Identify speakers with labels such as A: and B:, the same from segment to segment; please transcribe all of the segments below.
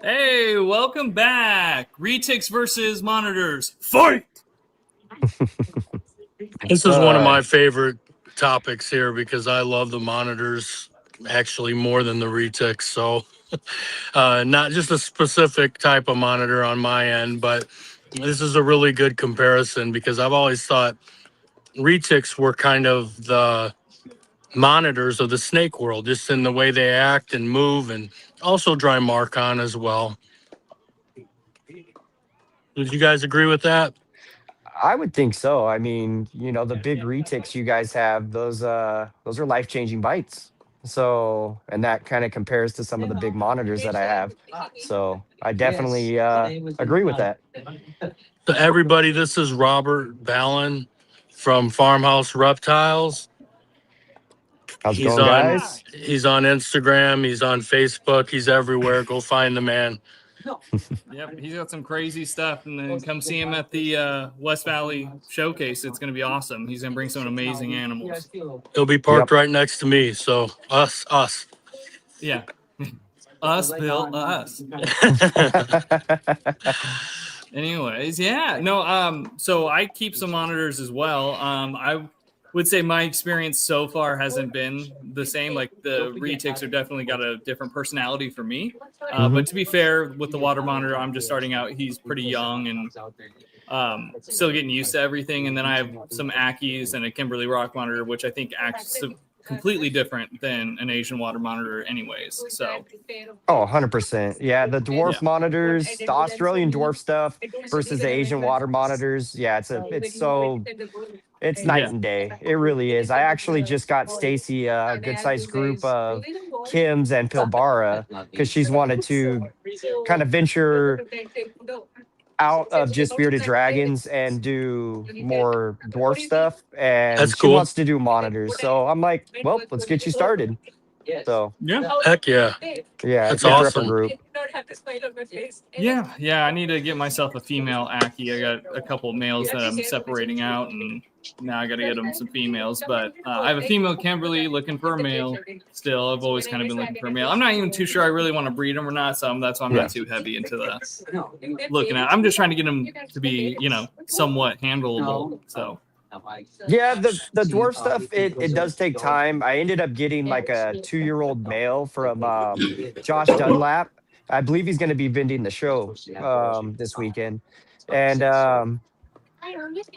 A: Hey, welcome back. Retics versus monitors. Fight!
B: This is one of my favorite topics here because I love the monitors actually more than the Retics. So, not just a specific type of monitor on my end, but this is a really good comparison because I've always thought Retics were kind of the monitors of the snake world, just in the way they act and move, and also dry mark on as well. Would you guys agree with that?
C: I would think so. I mean, the big retics you guys have, those are life-changing bites. So, and that kind of compares to some of the big monitors that I have. So, I definitely agree with that.
B: To everybody, this is Robert Ballin from Farmhouse Reptiles.
C: How's it
B: He's
C: going,
B: on
C: guys?
B: he's on Instagram, he's on Facebook, he's everywhere. Go find the man.
A: Yep, he's got some crazy stuff. And then come see him at the West Valley Showcase. It's going to be awesome. He's going to bring some amazing animals.
B: He'll be parked right next to me. So us.
A: Yeah. Us, Bill, us. Anyways, yeah. No, so I keep some monitors as well. I would say my experience so far hasn't been the same. Like the Retics are definitely got a different personality for me. But to be fair, with the water monitor, I'm just starting out. He's pretty young and still getting used to everything. And then I have some Ackies and a Kimberly Rock monitor, which I think acts completely different than an Asian water monitor anyways. So
C: Oh, 100%. Yeah, the dwarf monitors, the Australian dwarf stuff versus the Asian water monitors. Yeah, it's night and day. It really is. I actually just got Stacy a good sized group of Kims and Pilbara because she's wanted to kind of venture out of just bearded dragons and do more dwarf stuff. And
B: That's
C: she
B: cool.
C: wants to do monitors. So I'm like, well, let's get you started. So
B: yeah, heck yeah.
C: Yeah,
B: that's
C: good
B: awesome.
C: Group.
A: Yeah, I need to get myself a female Ackie. I got a couple of males that I'm separating out, and now I got to get them some females. But I have a female Kimberly looking for a male. Still, I've always kind of been looking for a male. I'm not even too sure I really want to breed them or not, so that's why I'm not too heavy into the looking at. I'm just trying to get them to be, somewhat handleable. So.
C: Yeah, the dwarf stuff, it does take time. I ended up getting like a 2-year-old male from Josh Dunlap. I believe he's going to be vending the show this weekend. And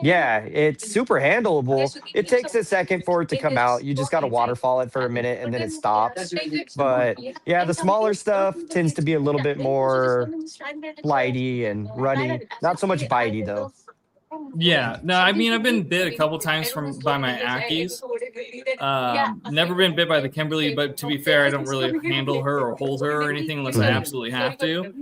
C: yeah, it's super handleable. It takes a second for it to come out. You just got to waterfall it for a minute and then it stops. But yeah, the smaller stuff tends to be a little bit more flighty and runny. Not so much bitey though.
A: Yeah, no, I mean I've been bit a couple times by my Ackies. Never been bit by the Kimberly, but to be fair, I don't really handle her or hold her or anything unless I absolutely have to.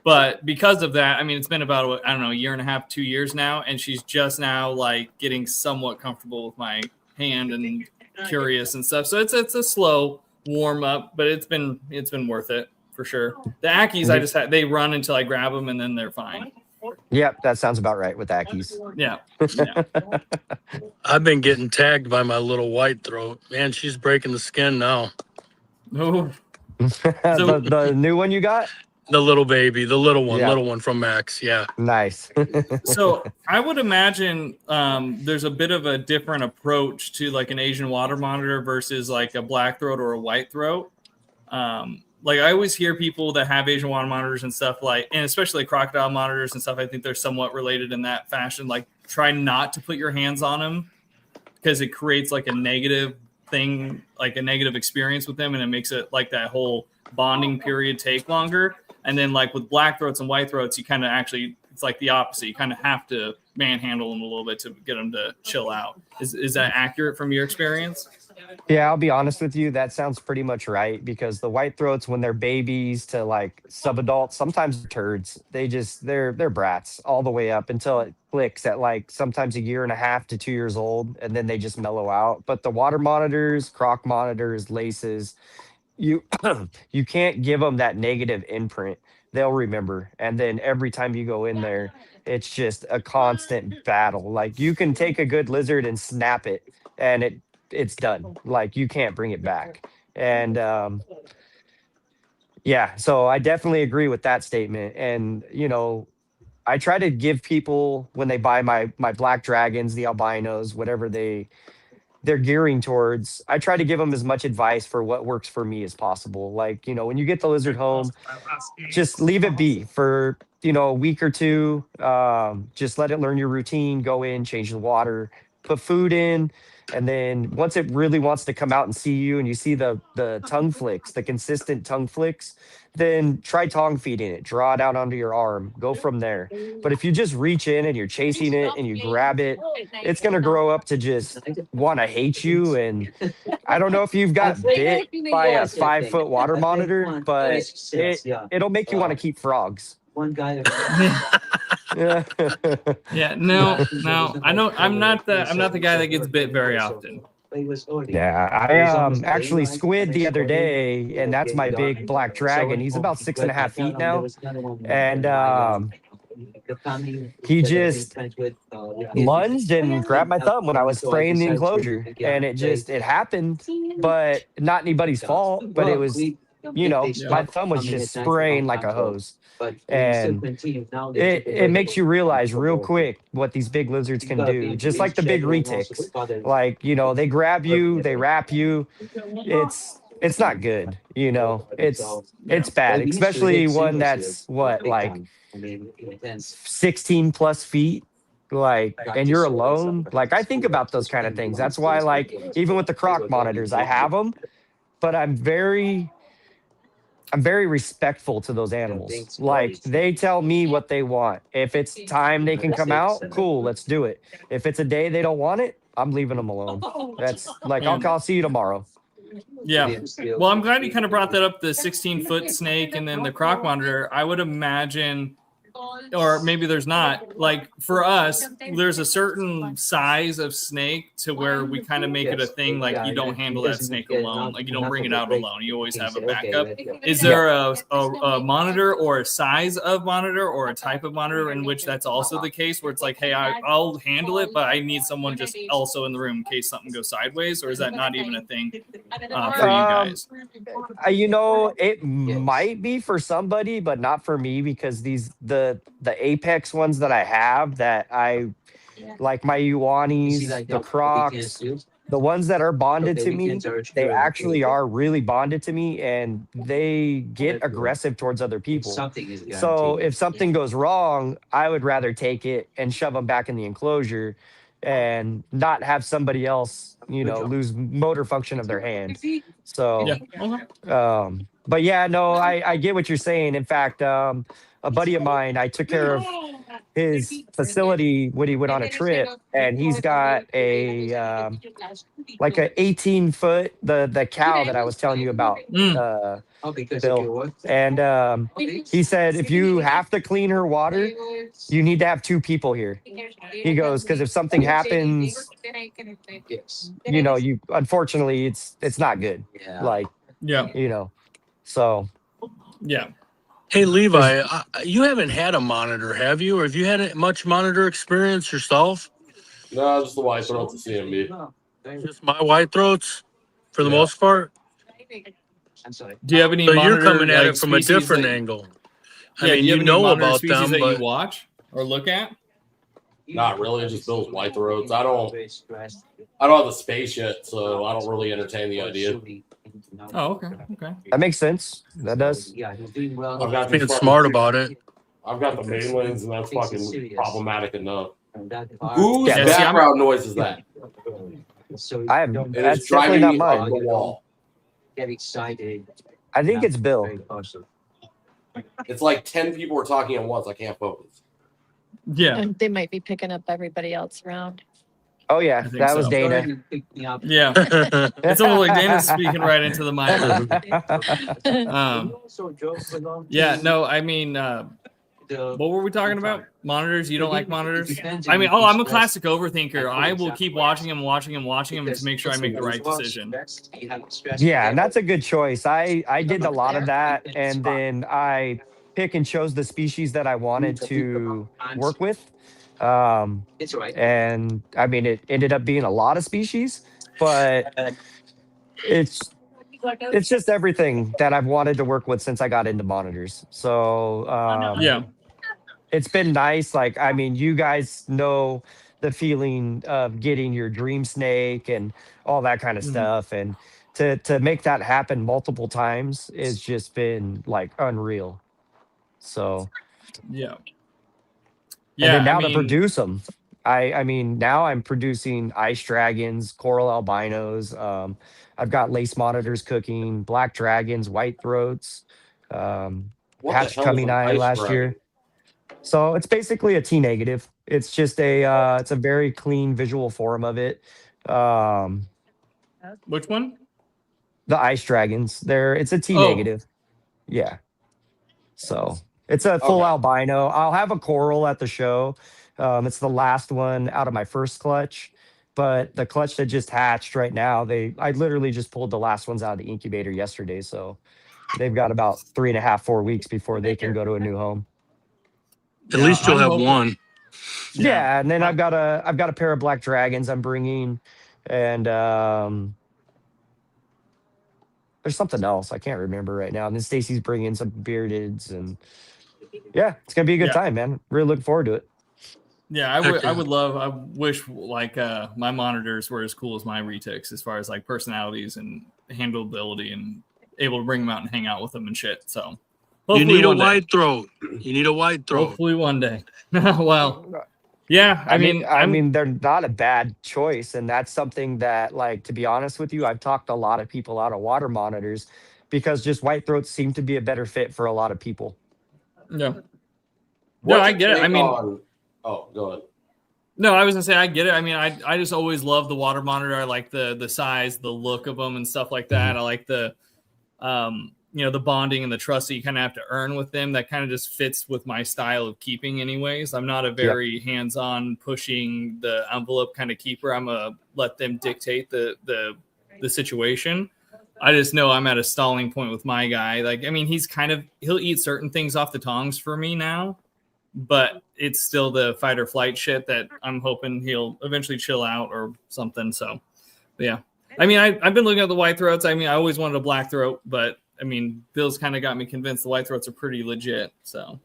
A: But because of that, I mean it's been about a year and a half, 2 years now, and she's just now like getting somewhat comfortable with my hand and curious and stuff. So it's a slow warm up, but it's been worth it for sure. The Ackies, they run until I grab them and then they're fine.
C: Yep, that sounds about right with Ackies.
A: Yeah.
B: I've been getting tagged by my little white throat. Man, she's breaking the skin now.
A: Oh.
C: The new one you got?
B: The little baby, the little one from Max. Yeah.
C: Nice.
A: So I would imagine there's a bit of a different approach to like an Asian water monitor versus like a black throat or a white throat. Like I always hear people that have Asian water monitors and stuff and especially crocodile monitors and stuff. I think they're somewhat related in that fashion. Like try not to put your hands on them because it creates like a negative thing, like a negative experience with them. And it makes it like that whole bonding period take longer. And then like with black throats and white throats, you kind of it's like the opposite. You kind of have to manhandle them a little bit to get them to chill out. Is that accurate from your experience?
C: Yeah, I'll be honest with you. That sounds pretty much right because the white throats, when they're babies to like subadults, sometimes turds. They're brats all the way up until it clicks at like sometimes 1.5 to 2 years old, and then they just mellow out. But the water monitors, croc monitors, laces, you you can't give them that negative imprint. They'll remember, and then every time you go in there, it's just a constant battle. Like you can take a good lizard and snap it, and it's done. Like you can't bring it back. And Yeah, so I definitely agree with that statement. And I try to give people when they buy my black dragons, the albinos, whatever they're gearing towards, I try to give them as much advice for what works for me as possible. Like, when you get the lizard home, just leave it be for, a week or two. Just let it learn your routine, go in, change the water, put food in. And then once it really wants to come out and see you and you see the tongue flicks, the consistent tongue flicks, then try tongue feeding it, draw it out onto your arm, go from there. But if you just reach in and you're chasing it and you grab it, it's going to grow up to just want to hate you. And I don't know if you've got bit by a 5 foot water monitor, but it'll make you want to keep frogs. Yeah.
A: Yeah, no. I know I'm not the guy that gets bit very often.
C: Yeah, I actually squid the other day, and that's my big black dragon. He's about 6.5 feet now, and he just lunged and grabbed my thumb when I was spraying the enclosure, and it happened, but not anybody's fault. But it was, my thumb was just spraying like a hose, and it makes you realize real quick what these big lizards can do. Just like the big retics, like they grab you, they wrap you. It's not good. It's bad, especially one that's what, like 16 plus feet, like, and you're alone. Like, I think about those kind of things. That's why, like, even with the croc monitors, I have them, but I'm very respectful to those animals. Like, they tell me what they want. If it's time they can come out, cool, let's do it. If it's a day they don't want it, I'm leaving them alone. That's like, I'll see you tomorrow.
A: Yeah. Well, I'm glad you kind of brought that up, the 16-foot snake and then the croc monitor. I would imagine, or maybe there's not, like for us, there's a certain size of snake to where we kind of make it a thing, like you don't handle that snake alone, like you don't bring it out alone, you always have a backup. Is there a monitor or a size of monitor or a type of monitor in which that's also the case, where it's like, hey, I'll handle it, but I need someone just also in the room in case something goes sideways? Or is that not even a thing for you guys?
C: It might be for somebody, but not for me, because the apex ones that I have, that I like, my Yuanis, the Crocs, the ones that are bonded to me, they actually are really bonded to me, and they get aggressive towards other people. So if something goes wrong, I would rather take it and shove them back in the enclosure and not have somebody else, lose motor function of their hand. So, but yeah, no, I get what you're saying. In fact, a buddy of mine, I took care of his facility when he went on a trip, and he's got like a 18-foot, the cow that I was telling you about, Bill. And he said, if you have to clean her water, you need to have 2 people here. He goes, because if something happens, you, unfortunately, it's not good. Like, so
A: yeah.
B: Hey, Levi, you haven't had a monitor, have you? Or have you had much monitor experience yourself?
D: No, just the white throats at CMB.
B: Just my white throats, for the most part.
A: Do you have any?
B: So
A: monitor,
B: you're coming at it from a different
A: that,
B: angle.
A: I mean,
B: you know about them,
A: that
B: but
A: you watch or look at.
D: Not really, just Bill's white throats. I don't have the space yet, so I don't really entertain the idea.
A: Oh, okay.
C: That makes sense. That does.
D: I've got
B: being smart about it.
D: I've got the mainlands, and that's fucking problematic enough. Whose background noise is that?
C: I have.
D: It
C: That's
D: is
C: definitely
D: driving
C: not
D: me
C: mine.
D: up the wall.
C: I think it's Bill.
D: It's like 10 people are talking at once. I can't focus.
A: Yeah.
E: And they might be picking up everybody else around.
C: Oh yeah, that was
A: so.
C: Dana.
A: Yeah. It's almost like Dana's speaking right into the mic. Yeah, no, I mean, what were we talking about? Monitors? You don't like monitors? I mean, I'm a classic overthinker. I will keep watching them to make sure I make the right decision.
C: Yeah, and that's a good choice. I did a lot of that, and then I pick and chose the species that I wanted to work with. And I mean, it ended up being a lot of species, but It's just everything that I've wanted to work with since I got into monitors. So
A: Yeah.
C: it's been nice. Like, I mean, you guys know the feeling of getting your dream snake and all that kind of
A: Mhm.
C: stuff. And to make that happen multiple times is just been like unreal. So,
A: Yeah.
C: and then
A: Yeah. I
C: now to
A: mean,
C: produce them, I mean, now I'm producing ice dragons, coral albinos. I've got lace monitors cooking, black dragons, white throats, um,
D: What the
C: hatched
D: hell is
C: coming
D: an
C: eye
D: ice
C: last year.
D: dragon?
C: So it's basically a T negative. It's just it's a very clean visual form of it. Um,
A: which one?
C: the ice dragons, it's a T
A: Oh,
C: negative. Yeah. So it's a full
D: Okay.
C: albino. I'll have a coral at the show. It's the last one out of my first clutch, but the clutch that just hatched right now, I literally just pulled the last ones out of the incubator yesterday. So they've got about 3.5, 4 weeks before they can go to a new home.
B: At
A: yeah.
B: least you'll
A: I'm
B: have
A: hoping.
B: one.
A: Yeah.
C: Yeah, and then I've got a pair of black dragons I'm bringing, and there's something else I can't remember right now. And then Stacy's bringing some beardeds, and yeah, it's gonna be a good
A: Yeah.
C: time, man. Really looking forward to it.
A: Yeah,
B: Heck yeah.
A: I wish like my monitors were as cool as my Retics as far as like personalities and handleability and able to bring them out and hang out with them and shit. So
B: You
A: hopefully
B: need a
A: one day.
B: white throat. You need a white throat.
A: Hopefully one day. Well, yeah,
C: I mean, I
A: I'm
C: mean, they're not a bad choice, and that's something that, like, to be honest with you, I've talked a lot of people out of water monitors because just white throats seem to be a better fit for a lot of people.
A: yeah. No,
D: What's
A: I
D: your
A: get it. I
D: take
A: mean,
D: on? Oh, go ahead.
A: no, I was gonna say I get it. I mean, I just always love the water monitor. I like the size, the look of them and stuff like that. I like the the bonding and the trust that you kind of have to earn with them. That kind of just fits with my style of keeping anyways. I'm not a
C: Yep.
A: very hands-on pushing the envelope kind of keeper. I'm a let them dictate the situation. I just know I'm at a stalling point with my guy. Like, I mean, he'll eat certain things off the tongs for me now, but it's still the fight or flight shit that I'm hoping he'll eventually chill out or something. So, yeah. I mean, I've been looking at the white throats. I mean, I always wanted a black throat, but I mean, Bill's kind of got me convinced the white throats are pretty legit. So,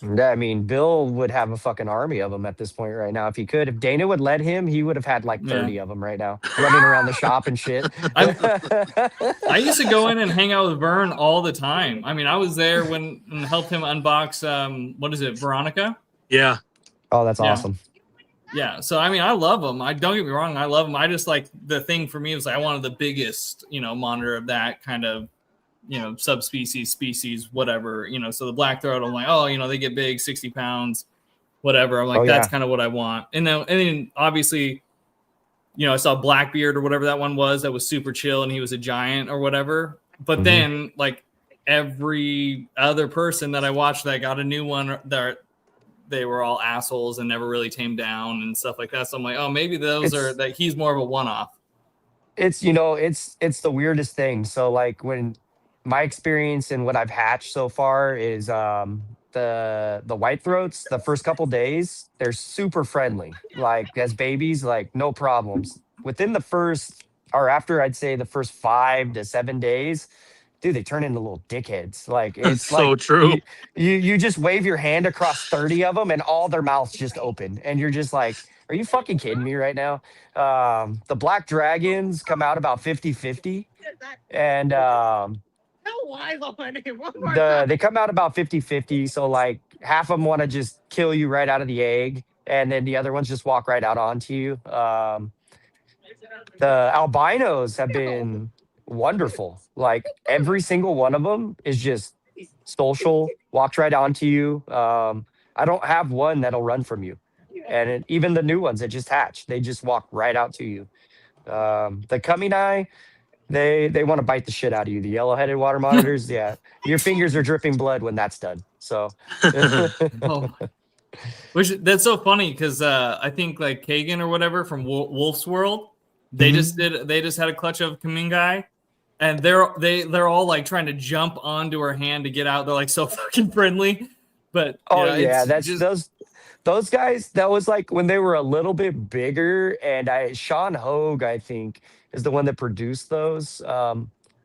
C: Yeah, I mean, Bill would have a fucking army of them at this point right now if he could. If Dana would let him, he would have had like
A: yeah.
C: 30 of them right now, running around the shop and shit.
A: I used to go in and hang out with Vern all the time. I mean, I was there and helped him unbox what is it, Veronica?
B: Yeah.
C: Oh, that's
A: Yeah.
C: awesome.
A: Yeah. So I mean, I love them. I don't get me wrong, I love them. I just like the thing for me was like I wanted the biggest, monitor of that kind of, subspecies, species, whatever. So the black throat, I'm like, oh, they get big, 60 pounds, whatever. I'm like,
C: Oh,
A: that's
C: yeah.
A: kind of what I want. And then obviously, I saw Blackbeard or whatever that one was that was super chill and he was a giant or whatever. But then like every other person that I watched that got a new one, they were all assholes and never really tamed down and stuff like that. So I'm like, oh, maybe that he's more of a one-off.
C: It's it's the weirdest thing. So like when my experience and what I've hatched so far is the white throats, the first couple days, they're super friendly. Like as babies, like no problems. Within the first or after I'd say the first 5 to 7 days, dude, they turn into little dickheads. Like
B: That's
C: it's like
B: so true.
C: you just wave your hand across 30 of them and all their mouths just open. And you're just like, are you fucking kidding me right now? The black dragons come out about 50-50. And they come out about 50-50. So like half of them want to just kill you right out of the egg. And then the other ones just walk right out onto you. The albinos have been wonderful. Like every single one of them is just social, walks right onto you. I don't have one that'll run from you. And even the new ones that just hatch, they just walk right out to you. The coming eye, they want to bite the shit out of you. The yellow-headed water monitors, yeah, your fingers are dripping blood when that's done. So,
A: Oh. Which that's so funny because I think like Kagan or whatever from Wolf's World, they just had a clutch of Kamingai, and they're all like trying to jump onto her hand to get out. They're like so fucking friendly, but
C: oh yeah,
A: it's
C: that's
A: just
C: those guys. That was like when they were a little bit bigger, and Sean Hogue, I think, is the one that produced those.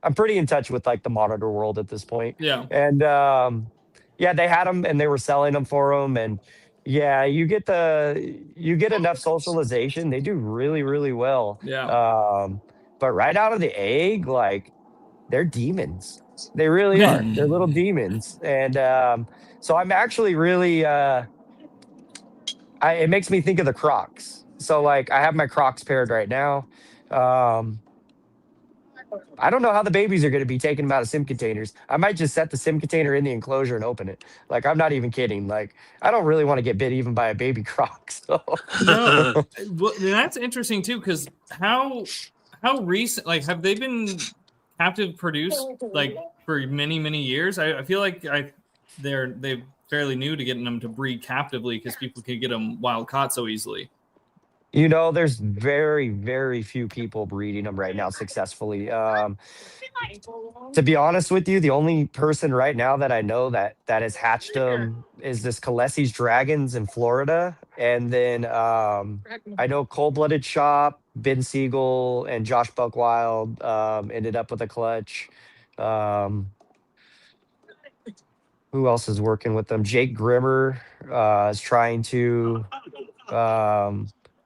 C: I'm pretty in touch with like the monitor world at this point.
A: Yeah.
C: And yeah, they had them and they were selling them for them. And yeah, you get enough socialization, they do really, really well.
A: Yeah.
C: But right out of the egg, like they're demons. They really are. They're little demons. And so I'm actually really it makes me think of the Crocs. So like I have my Crocs paired right now. Um, I don't know how the babies are going to be taking them out of sim containers. I might just set the sim container in the enclosure and open it. Like I'm not even kidding. Like I don't really want to get bit even by a baby croc. So
A: No, well, that's interesting too, because how recent, like, have they been captive produced like for many years? I feel like they're fairly new to getting them to breed captively because people can get them wild caught so easily.
C: you know, there's very, very few people breeding them right now successfully. To be honest with you, the only person right now that I know that has hatched them is this Khaleesi's Dragons in Florida, and then I know Cold Blooded Shop, Ben Siegel, and Josh Buckwild ended up with a clutch. Um, who else is working with them? Jake Grimmer is trying to.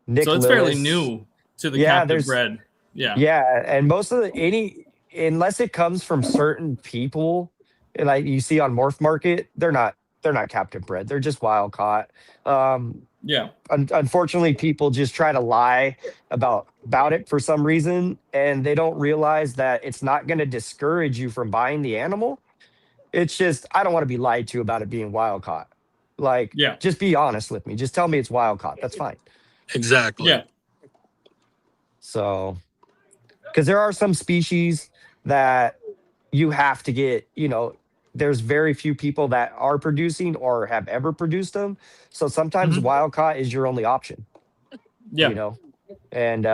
C: Nick
A: So it's fairly
C: Lillis.
A: new to the
C: Yeah,
A: captive
C: there's
A: bred. Yeah.
C: yeah, and most of the any unless it comes from certain people, like you see on Morph Market, they're not captive bred. They're just wild caught.
A: Yeah.
C: Unfortunately, people just try to lie about it for some reason, and they don't realize that it's not going to discourage you from buying the animal. It's just I don't want to be lied to about it being wild caught. Like,
A: Yeah.
C: just be honest with me. Just tell me it's wild caught. That's fine.
B: Exactly.
A: Yeah.
C: So, because there are some species that you have to get, you know, there's very few people that are producing or have ever produced them. So sometimes
A: Mhm.
C: wild caught is your only option,
A: Yeah.
C: you know. And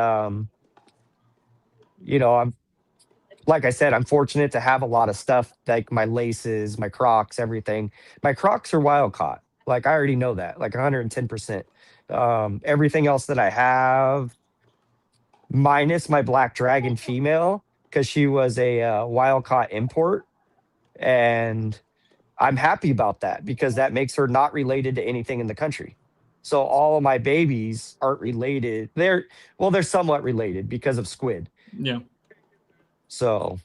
C: you know, I'm like I said, I'm fortunate to have a lot of stuff like my laces, my Crocs, everything. My Crocs are wild caught. Like I already know that, like 110%. Everything else that I have, minus my Black Dragon female, because she was a wild caught import. And I'm happy about that because that makes her not related to anything in the country. So all of my babies aren't related. They're somewhat related because of squid.
A: Yeah.
C: So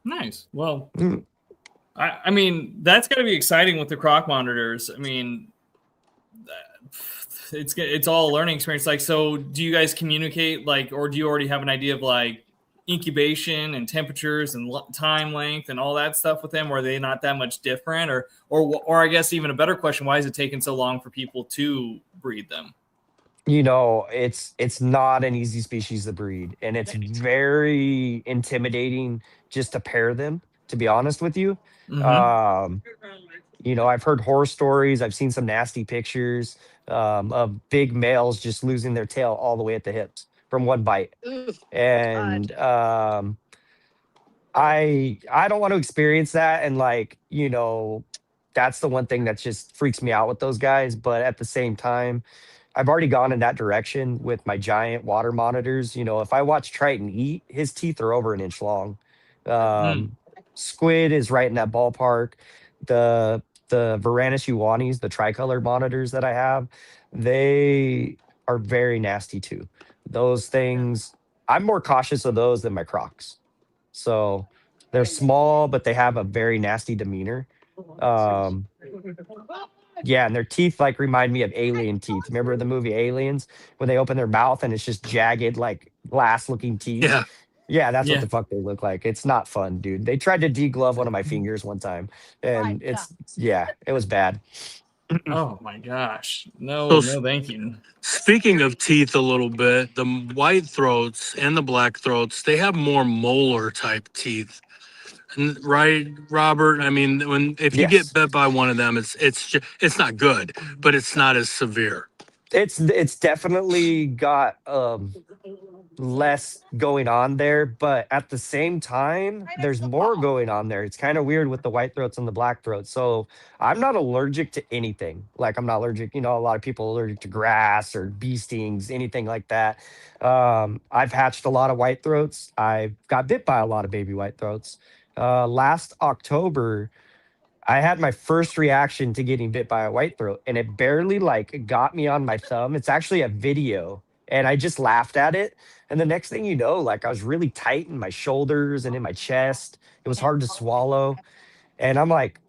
A: Nice. Well,
C: mm,
A: I mean, that's got to be exciting with the croc monitors. I mean, it's all a learning experience. Like, so do you guys communicate, like, or do you already have an idea of like incubation and temperatures and time length and all that stuff with them? Or are they not that much different? Or I guess even a better question, why is it taking so long for people to breed them?
C: you know, it's not an easy species to breed, and it's very intimidating just to pair them. To be honest with you,
A: Mm-hmm.
C: um, you know, I've heard horror stories. I've seen some nasty pictures of big males just losing their tail all the way at the hips from one bite. And I don't want to experience that. And like, you know, that's the one thing that just freaks me out with those guys. But at the same time, I've already gone in that direction with my giant water monitors. You know, if I watch Triton eat, his teeth are over an inch long.
A: Mm.
C: Squid is right in that ballpark. The Varanus uwanis, the tricolor monitors that I have, they are very nasty too. Those things, I'm more cautious of those than my Crocs. So they're small, but they have a very nasty demeanor. Um, yeah, and their teeth like remind me of alien teeth. Remember the movie Aliens when they open their mouth and it's just jagged, like glass looking teeth?
B: Yeah.
C: Yeah, that's what
A: Yeah.
C: the fuck they look like. It's not fun, dude. They tried to deglove one of my fingers one time, and yeah, it was bad.
A: Oh my gosh.
B: So
A: No, thank you.
B: speaking of teeth a little bit, the white throats and the black throats, they have more molar type teeth. Right, Robert? I mean, if you get
C: Yes,
B: bit by one of them, it's not good, but it's not as severe.
C: it's definitely got less going on there, but at the same time, there's more going on there. It's kind of weird with the white throats and the black throats. So I'm not allergic to anything. Like I'm not allergic, a lot of people are allergic to grass or bee stings, anything like that. I've hatched a lot of white throats. I got bit by a lot of baby white throats. Last October, I had my first reaction to getting bit by a white throat, and it barely like got me on my thumb. It's actually a video, and I just laughed at it. And the next thing you know, like I was really tight in my shoulders and in my chest. It was hard to swallow. And I'm like,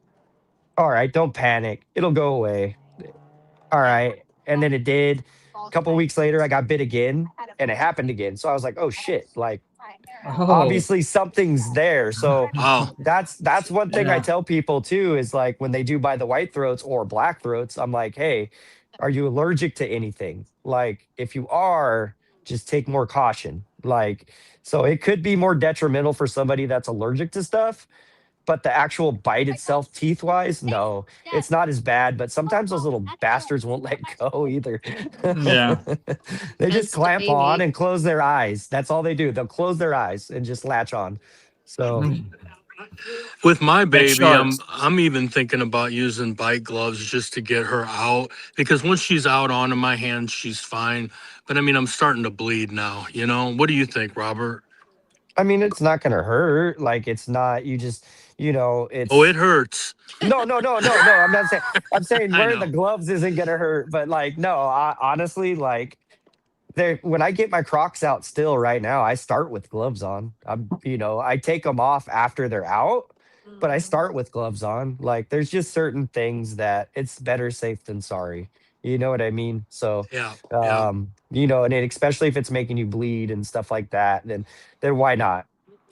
C: all right, don't panic. It'll go away. All right. And then it did. A couple weeks later, I got bit again, and it happened again. So I was like, oh shit, like
A: Oh,
C: obviously something's there. So
B: Wow.
C: that's one thing I
A: yeah.
C: tell people too is like when they do buy the white throats or black throats, I'm like, hey, are you allergic to anything? Like if you are, just take more caution. Like so it could be more detrimental for somebody that's allergic to stuff, but the actual bite itself, teeth wise, no, it's not as bad. But sometimes those little bastards won't let go either.
A: Yeah.
C: They just
E: Hence the
C: clamp on
E: baby.
C: and close their eyes. That's all they do. They'll close their eyes and just latch on. So,
B: With my
A: Like
B: baby,
A: sharks.
B: I'm even thinking about using bite gloves just to get her out because once she's out onto my hands, she's fine. But I mean, I'm starting to bleed now, you know? What do you think, Robert?
C: I mean, it's not going to hurt. Like, it's not, you just,
B: Oh, it
C: it's
B: hurts.
C: no, no, no, no, no. I'm not saying, I'm saying
B: I
C: wearing the
B: know.
C: gloves isn't going to hurt. But like, no, honestly, like, when I get my Crocs out still right now, I start with gloves on. I take them off after they're out, but I start with gloves on. Like there's just certain things that it's better safe than sorry. You know what I mean? So,
B: Yeah. Yeah.
C: especially if it's making you bleed and stuff like that, then why not?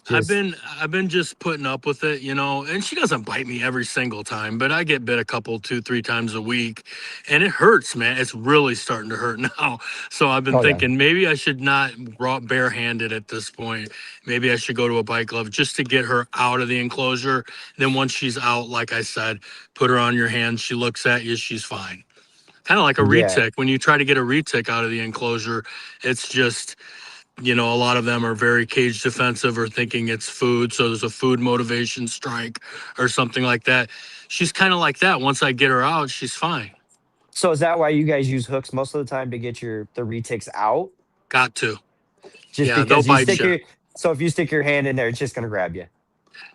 B: I've
C: Just
B: been I've been just putting up with it, you know, and she doesn't bite me every single time, but I get bit a couple, 2, 3 times a week, and it hurts, man. It's really starting to hurt now. So I've been
C: oh yeah.
B: thinking maybe I should not raw barehanded at this point. Maybe I should go to a bite glove just to get her out of the enclosure. Then once she's out, like I said, put her on your hand. She looks at you, she's fine. Kind of like a
C: Yeah.
B: retic. When you try to get a retic out of the enclosure, it's just a lot of them are very cage defensive or thinking it's food. So there's a food motivation strike or something like that. She's kind of like that. Once I get her out, she's fine.
C: So is that why you guys use hooks most of the time to get the retics out?
B: Got to.
C: Just
B: Yeah, they'll
C: because you
B: bite
C: stick
B: you.
C: your so if you stick your hand in there, it's just gonna grab you.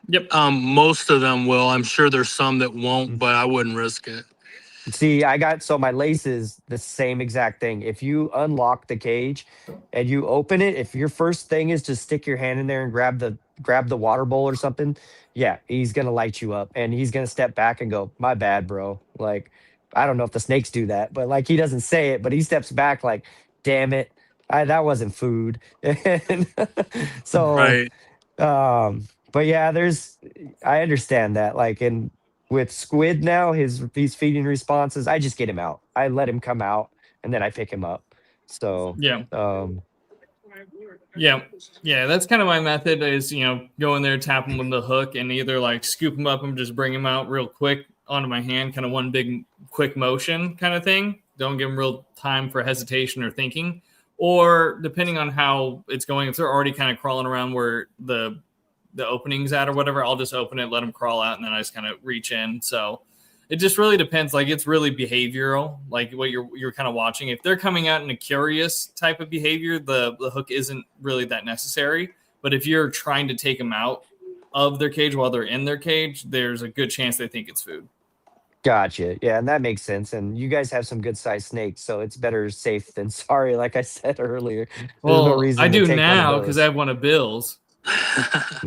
A: Yep.
B: Most of them will. I'm sure there's some that won't, but I wouldn't risk it.
C: See, so my lace is the same exact thing. If you unlock the cage and you open it, if your first thing is to stick your hand in there and grab the water bowl or something, yeah, he's gonna light you up and he's gonna step back and go, "My bad, bro." Like, I don't know if the snakes do that, but like he doesn't say it, but he steps back like, "Damn it, that wasn't food." And so
B: Right.
C: but yeah, I understand that. Like and with squid now, his feeding responses, I just get him out. I let him come out and then I pick him up. So
A: Yeah.
C: um
A: Yeah. Yeah. That's kind of my method is, go in there, tap them with the hook and either like scoop them up and just bring them out real quick onto my hand, kind of one big quick motion kind of thing. Don't give them real time for hesitation or thinking. Or depending on how it's going, if they're already kind of crawling around where the opening's at or whatever, I'll just open it, let them crawl out, and then I just kind of reach in. So it just really depends. Like it's really behavioral, like what you're kind of watching. If they're coming out in a curious type of behavior, the hook isn't really that necessary. But if you're trying to take them out of their cage while they're in their cage, there's a good chance they think it's food.
C: Gotcha. Yeah, and that makes sense. And you guys have some good sized snakes, so it's better safe than sorry, like I said earlier. There's no
A: Well, I
C: reason to
A: do
C: take one of
A: now because I
C: those.
A: have one of Bill's.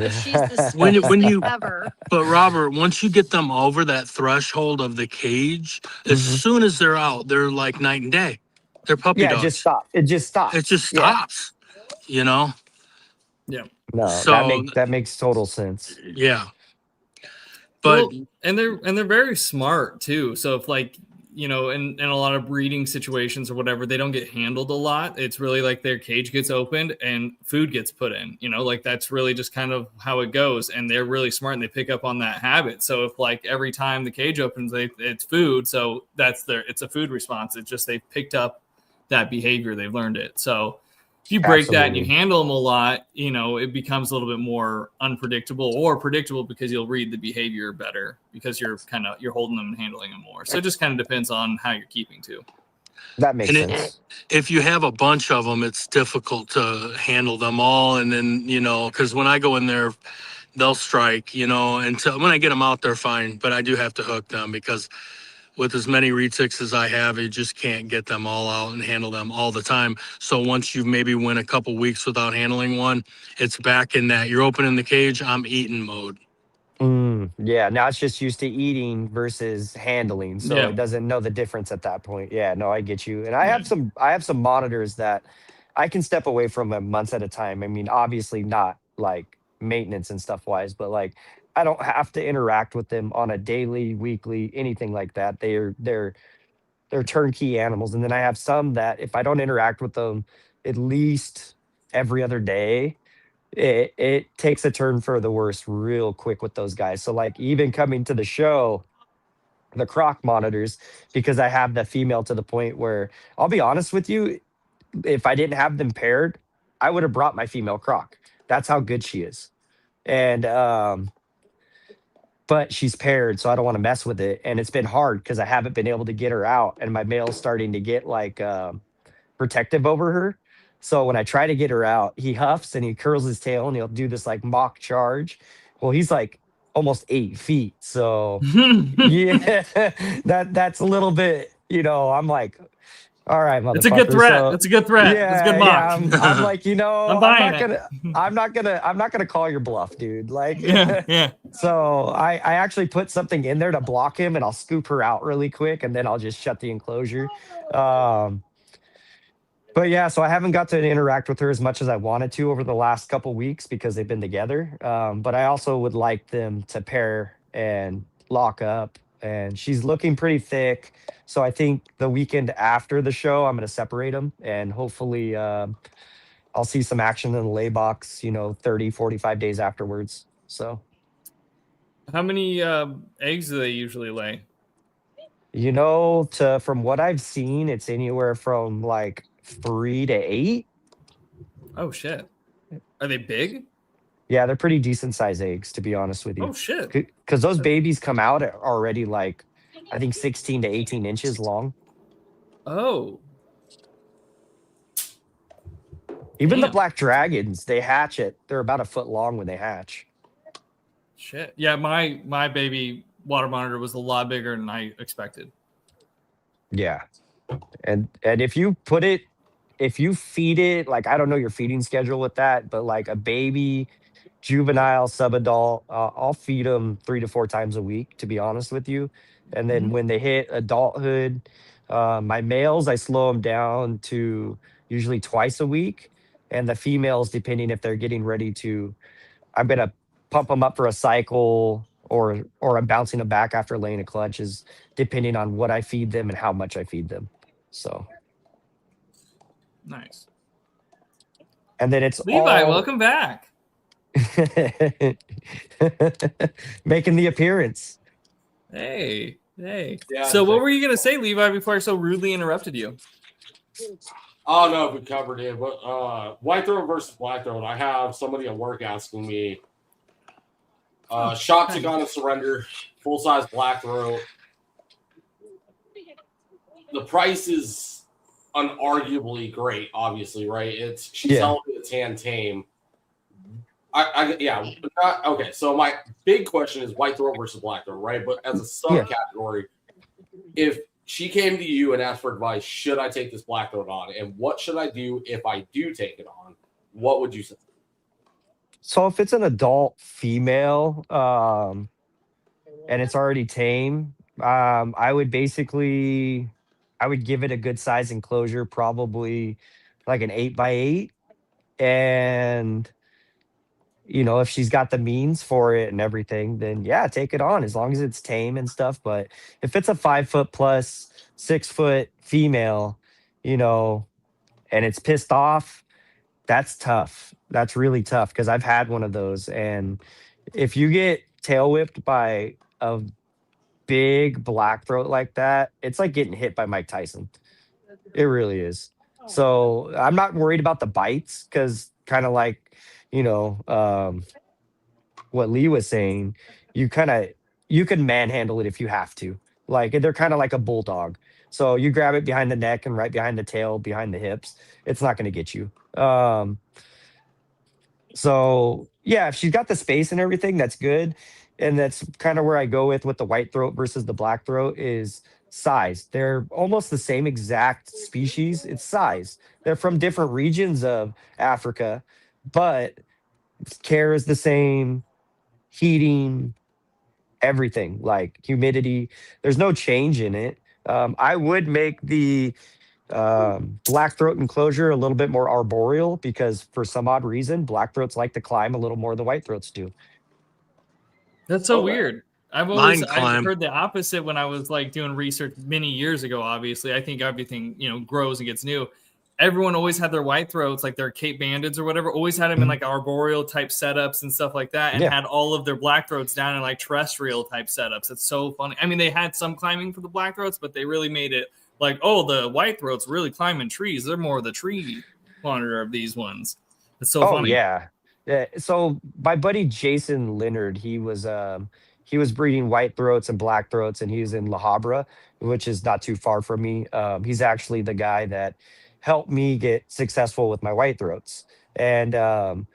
E: She's the
B: when
E: sweetest thing
B: you
E: ever.
B: but Robert, once you get them over that threshold of the cage, as
C: Mhm.
B: soon as they're out, they're like night and day. They're puppy
C: Yeah, it just
B: dogs.
C: stop. It just
B: It just
C: stops. Yeah.
B: stops, you know?
A: Yeah.
C: No,
B: So
C: that makes total sense.
B: yeah. But
A: Well, and they're very smart too. So if like in a lot of breeding situations or whatever, they don't get handled a lot. It's really like their cage gets opened and food gets put in. Like that's really just kind of how it goes. And they're really smart and they pick up on that habit. So if like every time the cage opens, it's food. So it's a food response. It's just they've picked up that behavior. They've learned it. So if you break that and you
C: Absolutely.
A: handle them a lot, you know, it becomes a little bit more unpredictable or predictable because you'll read the behavior better because you're holding them and handling them more. So it just kind of depends on how you're keeping too.
C: That makes
B: And
C: sense.
B: if you have a bunch of them, it's difficult to handle them all. And then, you know, because when I go in there, they'll strike, you know, until when I get them out, they're fine. But I do have to hook them because with as many retics as I have, you just can't get them all out and handle them all the time. So once you maybe went a couple weeks without handling one, it's back in that you're opening the cage, I'm eating mode.
C: Yeah, now it's just used to eating versus handling, so
A: Yeah.
C: it doesn't know the difference at that point. Yeah, no, I get you. And I
A: Yeah.
C: have some monitors that I can step away from a months at a time. I mean, obviously not like maintenance and stuff wise, but like I don't have to interact with them on a daily, weekly, anything like that. They're turnkey animals. And then I have some that if I don't interact with them at least every other day, it takes a turn for the worse real quick with those guys. So like even coming to the show, the croc monitors, because I have the female to the point where I'll be honest with you, if I didn't have them paired, I would have brought my female croc. That's how good she is. And but she's paired, so I don't want to mess with it. And it's been hard because I haven't been able to get her out, and my male's starting to get like protective over her. So when I try to get her out, he huffs and he curls his tail and he'll do this like mock charge. Well, he's like almost 8 feet. So yeah, that's a little bit, I'm like, all right,
A: It's a good
C: motherfucker.
A: threat.
C: So
A: That's a good threat. That's a good
C: yeah,
A: mock.
C: I'm like,
A: I'm buying it.
C: I'm not gonna call your bluff, dude. Like
A: Yeah. Yeah.
C: so I actually put something in there to block him and I'll scoop her out really quick and then I'll just shut the enclosure. Um but yeah, so I haven't got to interact with her as much as I wanted to over the last couple weeks because they've been together. But I also would like them to pair and lock up. And she's looking pretty thick. So I think the weekend after the show, I'm going to separate them and hopefully I'll see some action in the lay box, 30, 45 days afterwards. So,
A: How many eggs do they usually lay?
C: from what I've seen, it's anywhere from like 3 to 8.
A: Oh shit. Are they big?
C: Yeah, they're pretty decent size eggs, to be honest with you.
A: Oh shit.
C: Because those babies come out at already like, I think 16 to 18 inches long.
A: Oh.
C: Even the
A: Damn.
C: black dragons, they hatch it. They're about a foot long when they hatch.
A: Shit. Yeah, my baby water monitor was a lot bigger than I expected.
C: Yeah. And if you feed it, like, I don't know your feeding schedule with that, but like a baby, juvenile, subadult, I'll feed them 3 to 4 times a week, to be honest with you. And then when they hit adulthood, my males, I slow them down to usually twice a week. And the females, depending if they're getting ready to, I'm gonna pump them up for a cycle or I'm bouncing them back after laying a clutch, is depending on what I feed them and how much I feed them. So,
A: Nice.
C: and then it's
A: Levi,
C: all
A: welcome back.
C: making the appearance.
A: Hey. Hey.
D: Yeah,
A: So what were you gonna say, Levi, before I so rudely interrupted you?
D: Oh no, we covered it. But white throat versus black throat. I have somebody at work asking me. Shot to gun and surrender, full size black throat. The price is unarguably great, obviously, right? She's telling me it's hand tame. Okay. So my big question is white throat versus black throat, right? But as a subcategory, if she came to you and asked for advice, should I take this black throat on? And what should I do if I do take it on? What would you say?
C: So if it's an adult female, and it's already tame, I would give it a good size enclosure, probably like an 8x8. And if she's got the means for it and everything, then yeah, take it on as long as it's tame and stuff. But if it's a 5 foot plus 6 foot female, and it's pissed off, that's tough. That's really tough because I've had one of those. And if you get tail whipped by a big black throat like that, it's like getting hit by Mike Tyson. It really is. So I'm not worried about the bites because kind of like, you know, what Lee was saying, you kind of you can manhandle it if you have to. Like they're kind of like a bulldog. So you grab it behind the neck and right behind the tail, behind the hips. It's not going to get you. So yeah, if she's got the space and everything, that's good. And that's kind of where I go with the white throat versus the black throat is size. They're almost the same exact species. It's size. They're from different regions of Africa, but care is the same, heating, everything, like humidity. There's no change in it. I would make the black throat enclosure a little bit more arboreal because for some odd reason, black throats like to climb a little more than white throats do.
A: That's so
D: Okay.
A: weird. I've
B: climb.
A: heard the opposite when I was like doing research many years ago. Obviously, I think everything grows and gets new. Everyone always had their white throats, like their Cape Bandits or whatever, always had them in like arboreal type setups and stuff like that, and
C: Yeah.
A: had all of their black throats down in like terrestrial type setups. It's so funny. I mean, they had some climbing for the black throats, but they really made it like, oh, the white throats really climbing trees. They're more the tree monitor of these ones. It's so
C: Oh
A: funny.
C: yeah. Yeah. So my buddy Jason Leonard, he was breeding white throats and black throats, and he was in La Habra, which is not too far from me. He's actually the guy that helped me get successful with my white throats. And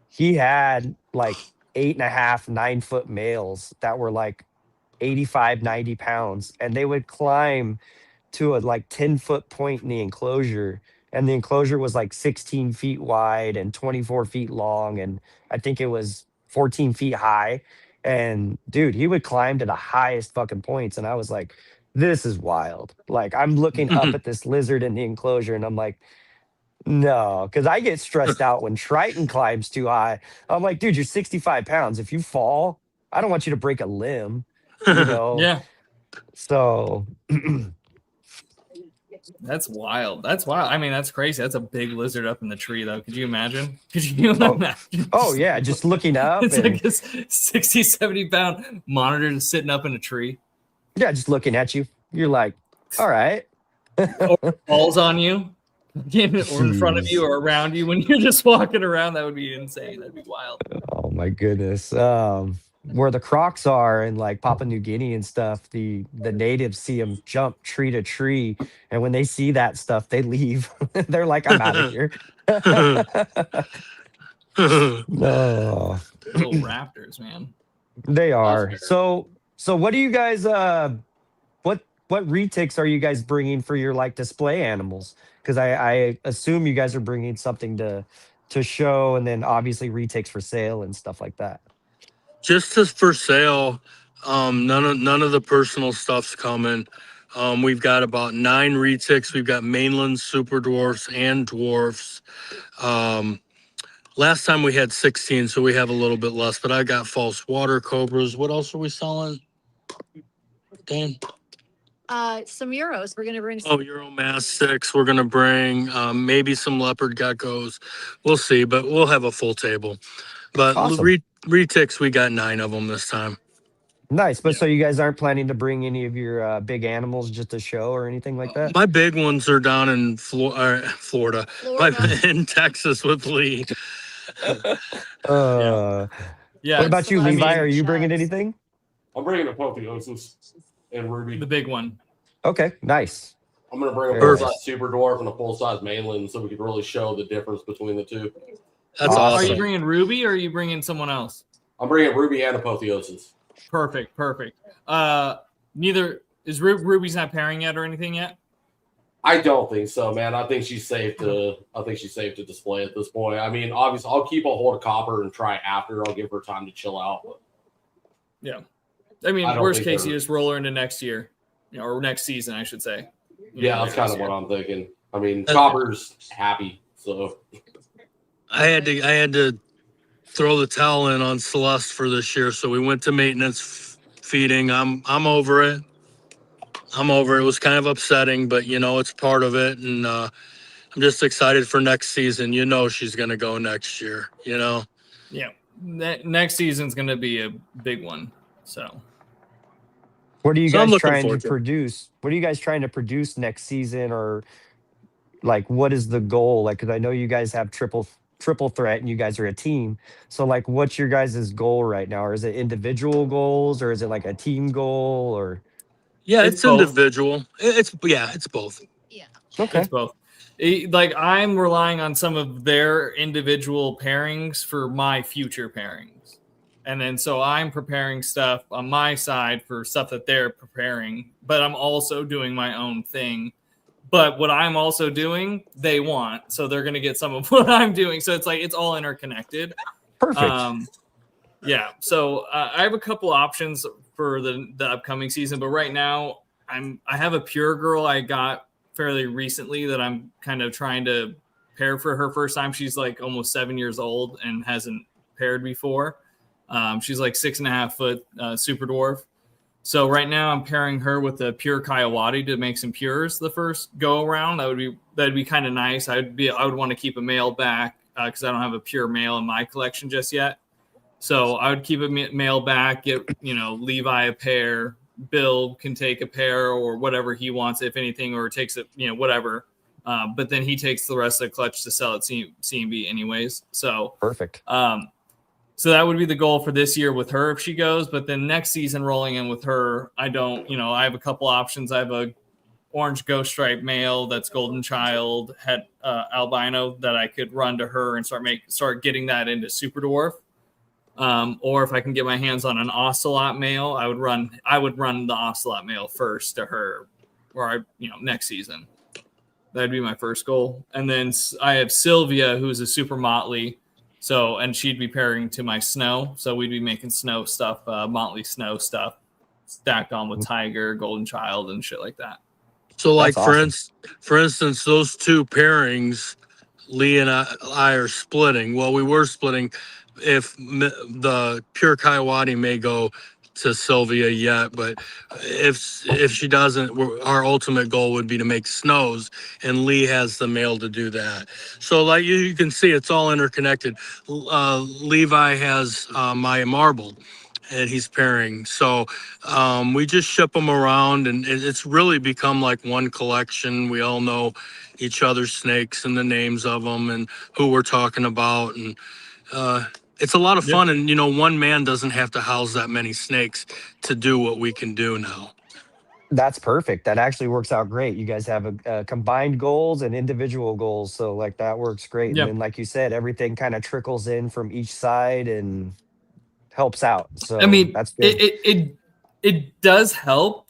C: he had like 8.5, 9 foot males that were like 85, 90 pounds, and they would climb to a like 10-foot point in the enclosure. And the enclosure was like 16 feet wide and 24 feet long. And I think it was 14 feet high. And dude, he would climb to the highest fucking points. And I was like, this is wild. Like, I'm looking up at this lizard in the enclosure and I'm like, no, because I get stressed out when Triton climbs too high. I'm like, dude, you're 65 pounds. If you fall, I don't want you to break a limb, you know?
A: Yeah.
C: So
A: That's wild. That's wild. I mean, that's crazy. That's a big lizard up in the tree, though. Could you imagine? Could you
C: Oh,
A: imagine?
C: oh yeah, just looking up
A: It's
C: and
A: like this 60, 70-pound monitor just sitting up in a tree.
C: yeah, just looking at you. You're like, all right.
A: Falls on you, or in front of you, or around you when you're just walking around. That would be insane. That'd be wild.
C: Oh my goodness. Where the crocs are in like Papua New Guinea and stuff, the natives see them jump tree to tree, and when they see that stuff, they leave. They're like, I'm out of here. No,
A: Little raptors, man.
C: they are.
D: fair.
C: So what do you guys what retics are you guys bringing for your like display animals? Because I assume you guys are bringing something to show, and then obviously retics for sale and stuff like that.
B: Just as for sale, none of the personal stuff's coming. We've got about 9 retics. We've got mainland super dwarfs and dwarfs. Last time we had 16, so we have a little bit less, but I got false water cobras. What else are we selling? Dan?
E: Some euros. We're gonna bring.
B: Oh, Euromastics. We're gonna bring maybe some leopard geckos. We'll see, but we'll have a full table. But
C: Awesome.
B: retics, we got 9 of them this time.
C: Nice. But so you guys aren't planning to bring any of your big animals just to show or anything like that?
B: My big ones are down in Florida,
E: Florida.
B: in Texas with Lee.
C: Uh,
A: Yeah.
C: what about you,
A: I
C: Levi?
A: mean,
C: Are you bringing anything?
D: I'm bringing a Apotheosis and Ruby.
A: the big one?
C: Okay, nice.
D: I'm going to bring a
C: Very
D: full-size
C: nice.
D: super dwarf and a full-size mainland so we can really show the difference between the two.
B: That's
C: Awesome.
A: Are you
B: awesome.
A: bringing Ruby or are you bringing someone else?
D: I'm bringing Ruby and Apotheosis.
A: Perfect. Neither is Ruby's not pairing yet or anything yet.
D: I don't think so, man. I think she's safe to display at this point. I mean, obviously, I'll keep a hold of Copper and try after. I'll give her time to chill out. But
A: Yeah. I mean,
D: I don't
A: worst
D: think
A: case,
D: they're-
A: you just roll her into next year, or next season, I should say.
D: yeah, that's kind of what I'm thinking. I mean,
B: Okay.
D: Copper's happy, so
B: I had to throw the towel in on Celeste for this year, so we went to maintenance feeding. I'm over it. It was kind of upsetting, but it's part of it, and I'm just excited for next season. She's gonna go next year.
A: Yeah. Next season's going to be a big one. So
C: What are you
B: So I'm
C: guys
B: looking
C: trying to
B: forward to it.
C: produce? What are you guys trying to produce next season, or Like, what is the goal? Like, because I know you guys have triple threat and you guys are a team. So like, what's your guys' goal right now? Or is it individual goals or is it like a team goal or?
B: Yeah,
A: It's
B: it's
A: both.
B: individual. It's both.
E: Yeah.
C: Okay.
A: It's both. Like I'm relying on some of their individual pairings for my future pairings. And then so I'm preparing stuff on my side for stuff that they're preparing, but I'm also doing my own thing. But what I'm also doing, they want. So they're going to get some of what I'm doing. So it's like it's all interconnected.
C: Perfect.
A: Yeah. So I have a couple options for the upcoming season, but right now I have a pure girl I got fairly recently that I'm kind of trying to pair for her first time. She's like almost 7 years old and hasn't paired before. She's like 6.5 foot super dwarf. So right now I'm pairing her with a pure Coyote to make some pures the first go around. That'd be kind of nice. I would want to keep a male back because I don't have a pure male in my collection just yet. So I would keep a male back, get Levi a pair. Bill can take a pair or whatever he wants, if anything, or takes it, whatever. But then he takes the rest of the clutch to sell at CMB anyways. So
C: Perfect.
A: so that would be the goal for this year with her if she goes. But then next season rolling in with her, I have a couple options. I have a orange ghost stripe male that's golden child, had albino that I could run to her and start getting that into super dwarf. Or if I can get my hands on an ocelot male, I would run the ocelot male first to her, or next season. That'd be my first goal. And then I have Sylvia, who's a super motley. So, and she'd be pairing to my snow. So we'd be making snow stuff, motley snow stuff, stacked on with tiger, golden child, and shit like that.
B: So, like
C: That's awesome.
B: for instance, those two pairings, Lee and I are splitting. Well, we were splitting. If the pure Coyote may go to Sylvia yet, but if she doesn't, our ultimate goal would be to make snows, and Lee has the male to do that. So like you can see, it's all interconnected. Levi has my marble, and he's pairing. So we just ship them around, and it's really become like one collection. We all know each other's snakes and the names of them and who we're talking about, and it's a lot of fun. And one man doesn't have to house that many snakes to do what we can do now.
C: That's perfect. That actually works out great. You guys have a combined goals and individual goals. So like that works great. And then like you said, everything kind of trickles in from each side and helps out. So
A: I mean,
C: that's good.
A: it does help.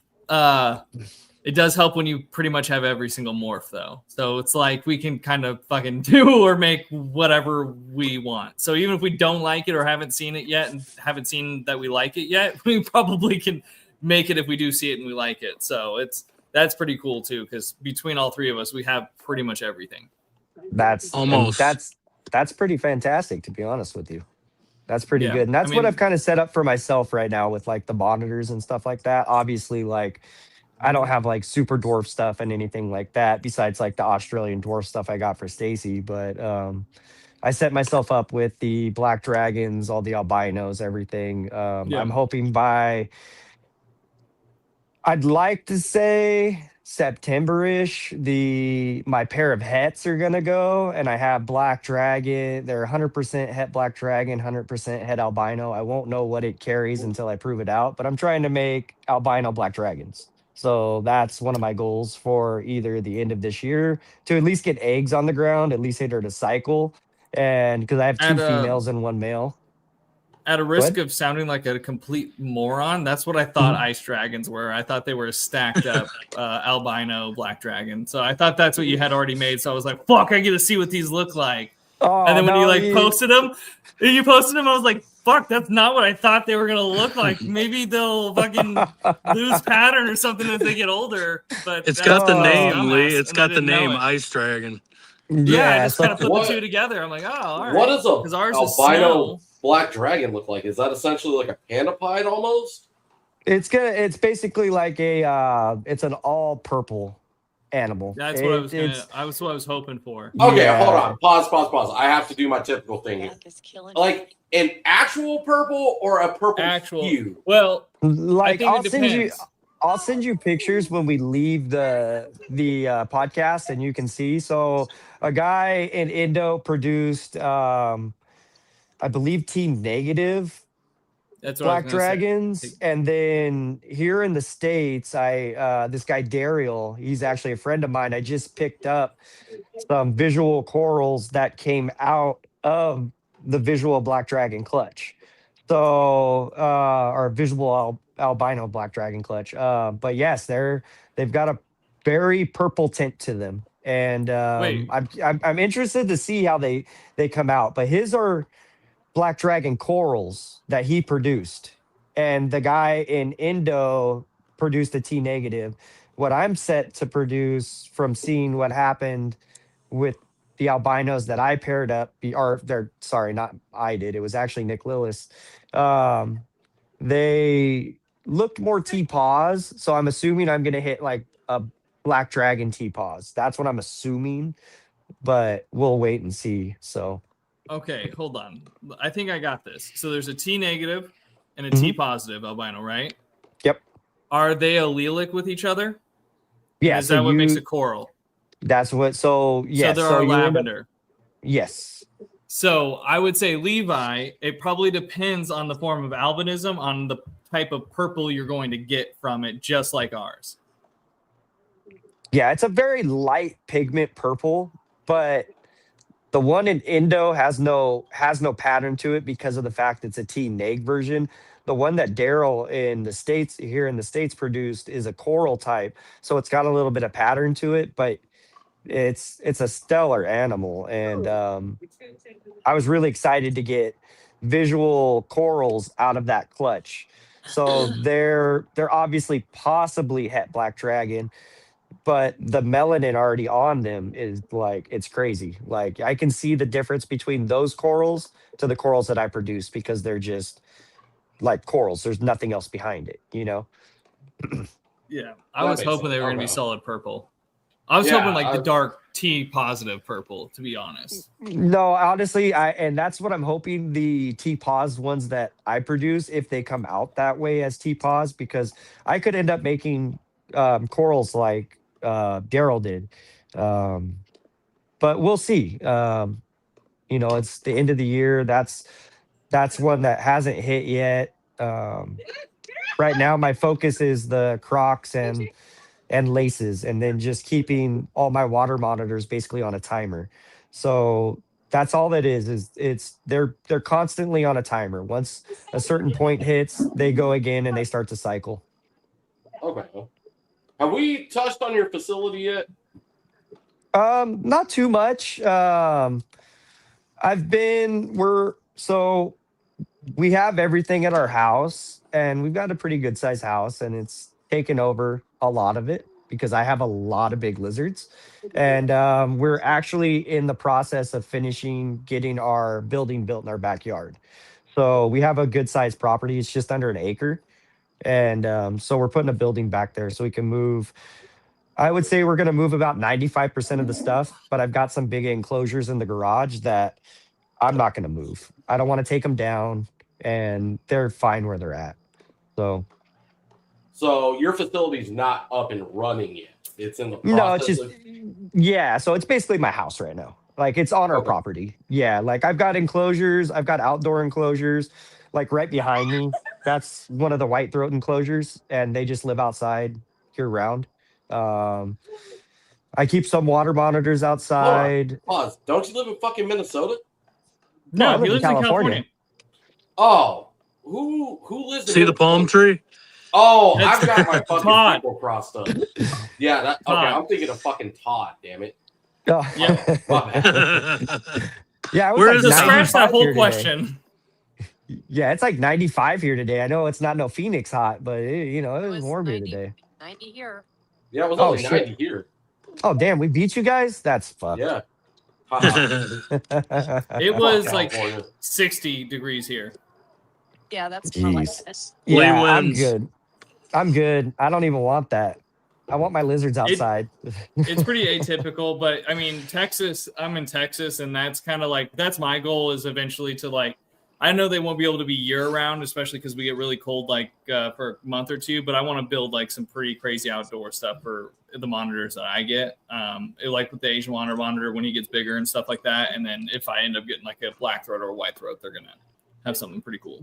A: It does help when you pretty much have every single morph, though. So it's like we can kind of fucking do or make whatever we want. So even if we don't like it or haven't seen it yet and haven't seen that we like it yet, we probably can make it if we do see it and we like it. So that's pretty cool too, because between all three of us, we have pretty much everything.
C: That's pretty fantastic, to be honest with you. That's pretty good. And that's what I've kind of set up for myself right now with like the monitors and stuff like that. Obviously, like I don't have like super dwarf stuff and anything like that besides like the Australian dwarf stuff I got for Stacy. But I set myself up with the black dragons, all the albinos, everything. I'm hoping I'd like to say September-ish, my pair of hets are gonna go, and I have black dragon. They're 100% het black dragon, 100% het albino. I won't know what it carries until I prove it out, but I'm trying to make albino black dragons. So that's one of my goals for either the end of this year to at least get eggs on the ground, at least hit her to cycle, and because I have two females and one male.
A: At a risk of sounding like a complete moron, that's what I thought ice dragons were. I thought they were a stacked up albino black dragon. So I thought that's what you had already made. So I was like, fuck, I get to see what these look like.
C: Oh,
A: and then when you posted them, I was like, fuck, that's not what I thought they were going to look like. Maybe they'll fucking lose pattern or something as they get older. But
B: it's got the name, Lee. It's got the name Ice Dragon.
A: Yeah, I just kind of put the two together. I'm like, oh, all right.
D: What does a albino black dragon look like? Is that essentially like a pandapide almost?
C: It's basically like it's an all purple animal.
A: That's what I was hoping for.
D: Okay, hold on. Pause. I have to do my typical thing here. Like an actual purple or a purple hue?
A: Well,
C: like
A: I'll send you.
C: I'll send you pictures when we leave the podcast, and you can see. So a guy in Indo produced, I believe, Team Negative
A: That's what I was
C: black
A: gonna say.
C: dragons, and then here in the States, this guy Daryl, he's actually a friend of mine. I just picked up some visual corals that came out of the visual black dragon clutch. So, or visual albino black dragon clutch. But yes, they've got a very purple tint to them, and
A: Wait,
C: I'm interested to see how they come out. But his are black dragon corals that he produced, and the guy in Indo produced a T negative. What I'm set to produce from seeing what happened with the albinos that I paired up, or they're sorry, not I did. It was actually Nick Lillis. Um, they looked more T pause, so I'm assuming I'm gonna hit like a black dragon T pause. That's what I'm assuming, but we'll wait and see. So
A: okay, hold on. I think I got this. So there's a T negative and a T positive albino, right?
C: yep,
A: Are they allelic with each other?
C: yeah.
A: Is
C: So
A: that what makes
C: you
A: a coral?
C: that's what. So yes,
A: So there
C: so
A: are
C: you end up,
A: lavender.
C: yes.
A: So I would say Levi, it probably depends on the form of albinism, on the type of purple you're going to get from it, just like ours.
C: Yeah, it's a very light pigment purple, but the one in Indo has no pattern to it because of the fact it's a T neg version. The one that Daryl in the States here in the States produced is a coral type, so it's got a little bit of pattern to it, but it's a stellar animal, and I was really excited to get visual corals out of that clutch. So they're obviously possibly het black dragon, but the melanin already on them is like it's crazy. Like I can see the difference between those corals to the corals that I produce because they're just like corals. There's nothing else behind it, you know?
A: Yeah, I
D: That
A: was
D: makes
A: hoping
D: sense.
A: they were going to be
D: Okay.
A: solid purple. I was
D: Yeah,
A: hoping like the dark T positive purple, to be honest.
C: No, honestly, and that's what I'm hoping the T pause ones that I produce, if they come out that way as T pause, because I could end up making corals like Daryl did. Um, but we'll see. It's the end of the year. That's one that hasn't hit yet. Right now, my focus is the Crocs and laces, and then just keeping all my water monitors basically on a timer. So that's all that is they're constantly on a timer. Once a certain point hits, they go again and they start to cycle.
D: Okay. Have we touched on your facility yet?
C: Not too much. We have everything at our house, and we've got a pretty good sized house, and it's taken over a lot of it because I have a lot of big lizards. And we're actually in the process of finishing getting our building built in our backyard. So we have a good sized property. It's just under an acre. And so we're putting a building back there so we can move. I would say we're going to move about 95% of the stuff, but I've got some big enclosures in the garage that I'm not going to move. I don't want to take them down, and they're fine where they're at. So
D: your facility's not up and running yet. It's in the
C: no, it's
D: process
C: just yeah. So it's basically my house right now. Like it's on our
D: Okay.
C: property. Yeah, like I've got enclosures. I've got outdoor enclosures. Like right behind me, that's one of the white throat enclosures, and they just live outside year round. Um, I keep some water monitors
D: Hold on.
C: outside.
D: Pause. Don't you live in fucking Minnesota?
C: No, I
A: he
C: live in
A: lives in
C: California.
D: Oh, who lives in
B: See the palm
D: Minnesota?
B: tree?
D: Oh,
A: That's
D: I've got my fucking
A: Todd.
D: people crossed up. Yeah, that okay.
A: Todd.
D: I'm thinking of fucking Todd. Damn it.
C: Oh.
A: Yeah.
D: My bad.
C: Yeah, it was
B: Where
C: like
B: is
A: Just
B: Todd?
A: scratch
C: 95
A: that whole
C: here today.
A: question.
C: Yeah, it's like 95 here today. I know it's not no Phoenix hot, but it
E: It
C: was
E: was
C: warm here
E: 90.
C: today.
E: 90 here.
D: Yeah, it was
C: Oh,
D: only
C: shit.
D: 90 here.
C: Oh, damn, we beat you guys? That's fucked.
D: Yeah. Haha.
A: It
D: Fuck
A: was like
D: California.
A: 60 degrees here.
E: Yeah, that's more like
C: Jeez.
E: this.
B: Lee
C: Yeah, I'm
B: wins.
C: good. I'm good. I don't even want that. I want my lizards outside.
A: It's pretty atypical, but I mean, Texas, I'm in Texas, and that's kind of like, that's my goal is eventually to like I know they won't be able to be year round, especially because we get really cold like for a month or two. But I want to build like some pretty crazy outdoor stuff for the monitors that I get. Like with the Asian monitor when he gets bigger and stuff like that. And then if I end up getting like a black throat or a white throat, they're gonna have something pretty cool.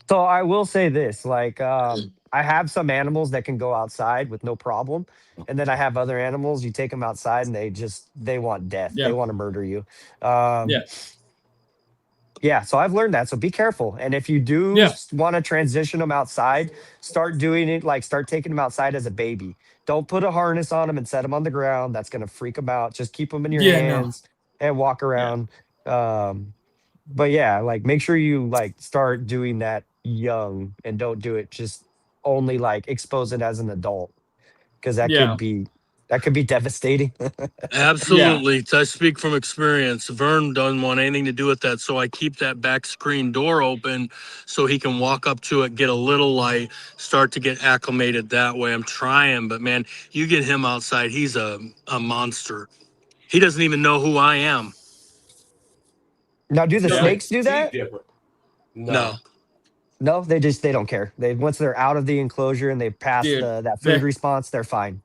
C: So I will say this, like I have some animals that can go outside with no problem, and then I have other animals you take them outside and they want death.
A: Yeah.
C: They want to murder you.
A: Yeah.
C: Yeah, so I've learned that. So be careful. And if you do
A: Yeah.
C: want to transition them outside, start doing it like start taking them outside as a baby. Don't put a harness on them and set them on the ground. That's going to freak them out. Just keep them in your
A: Yeah, no.
C: hands and walk around. But yeah, like make sure you like start doing that young and don't do it just only like expose it as an adult because
A: Yeah.
C: that could be devastating.
B: Absolutely. I speak from experience. Vern doesn't want anything to do with that, so I keep that back screen door open so he can walk up to it, get a little light, start to get acclimated that way. I'm trying, but man, you get him outside, he's a monster. He doesn't even know who I am.
C: Now, do the
D: Does
C: snakes
D: it
C: do
D: see
C: that?
D: different?
B: No.
C: No, they don't care. They once they're out of the enclosure and they pass
A: Dude,
C: that food response, they're fine.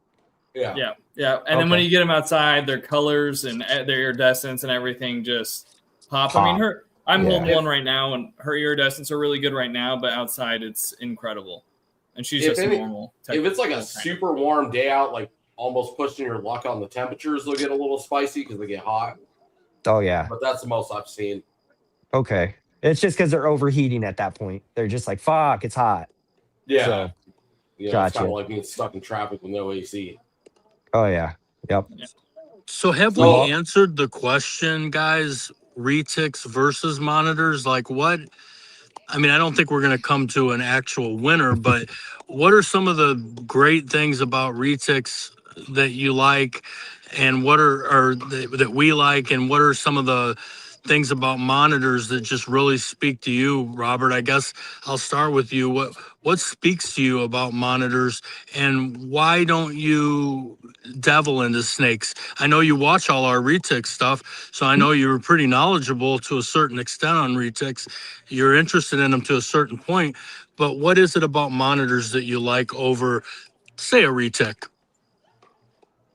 D: Yeah.
A: Yeah. Yeah. And then when
C: Okay.
A: you get them outside, their colors and their iridescence and everything just pop. I mean, I'm
C: Yeah.
A: holding one right now, and her iridescence are really good right now, but outside it's incredible. And she's just normal.
D: If it's like a super warm day out, like almost pushing your luck on the temperatures, they'll get a little spicy because they get hot.
C: Oh yeah.
D: But that's the most I've seen.
C: Okay. It's just because they're overheating at that point. They're just like, fuck, it's hot.
D: Yeah.
C: So,
D: It's
C: gotcha.
D: kind of like being stuck in traffic with no AC.
C: Oh yeah. Yep.
B: So have we answered the question, guys? Retics versus monitors? Like what? I mean, I don't think we're going to come to an actual winner, but what are some of the great things about Retics that you like, and what are that we like, and what are some of the things about monitors that just really speak to you, Robert? I guess I'll start with you. What speaks to you about monitors, and why don't you devil into snakes? I know you watch all our Retic stuff, so I know you're pretty knowledgeable to a certain extent on Retics. You're interested in them to a certain point, but what is it about monitors that you like over, say, a Retic?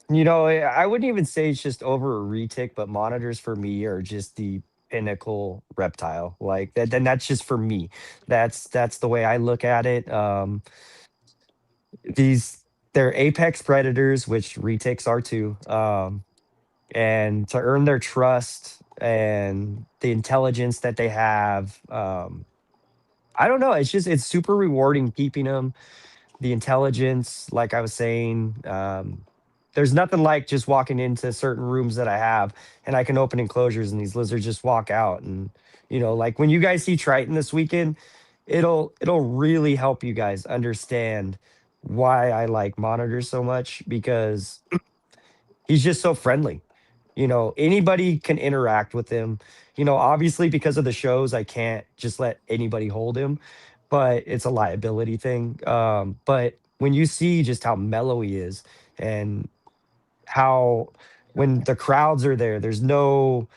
C: You know, I wouldn't even say it's just over a retic, but monitors for me are just the pinnacle reptile. Like that, then that's just for me. That's the way I look at it. They're apex predators, which retics are too. And to earn their trust and the intelligence that they have, I don't know. It's super rewarding keeping them. The intelligence, like I was saying, there's nothing like just walking into certain rooms that I have and I can open enclosures and these lizards just walk out. And like when you guys see Triton this weekend, it'll really help you guys understand why I like monitors so much, because he's just so friendly. Anybody can interact with him. Obviously because of the shows, I can't just let anybody hold him, but it's a liability thing. But when you see just how mellow he is and how when the crowds are there, there's no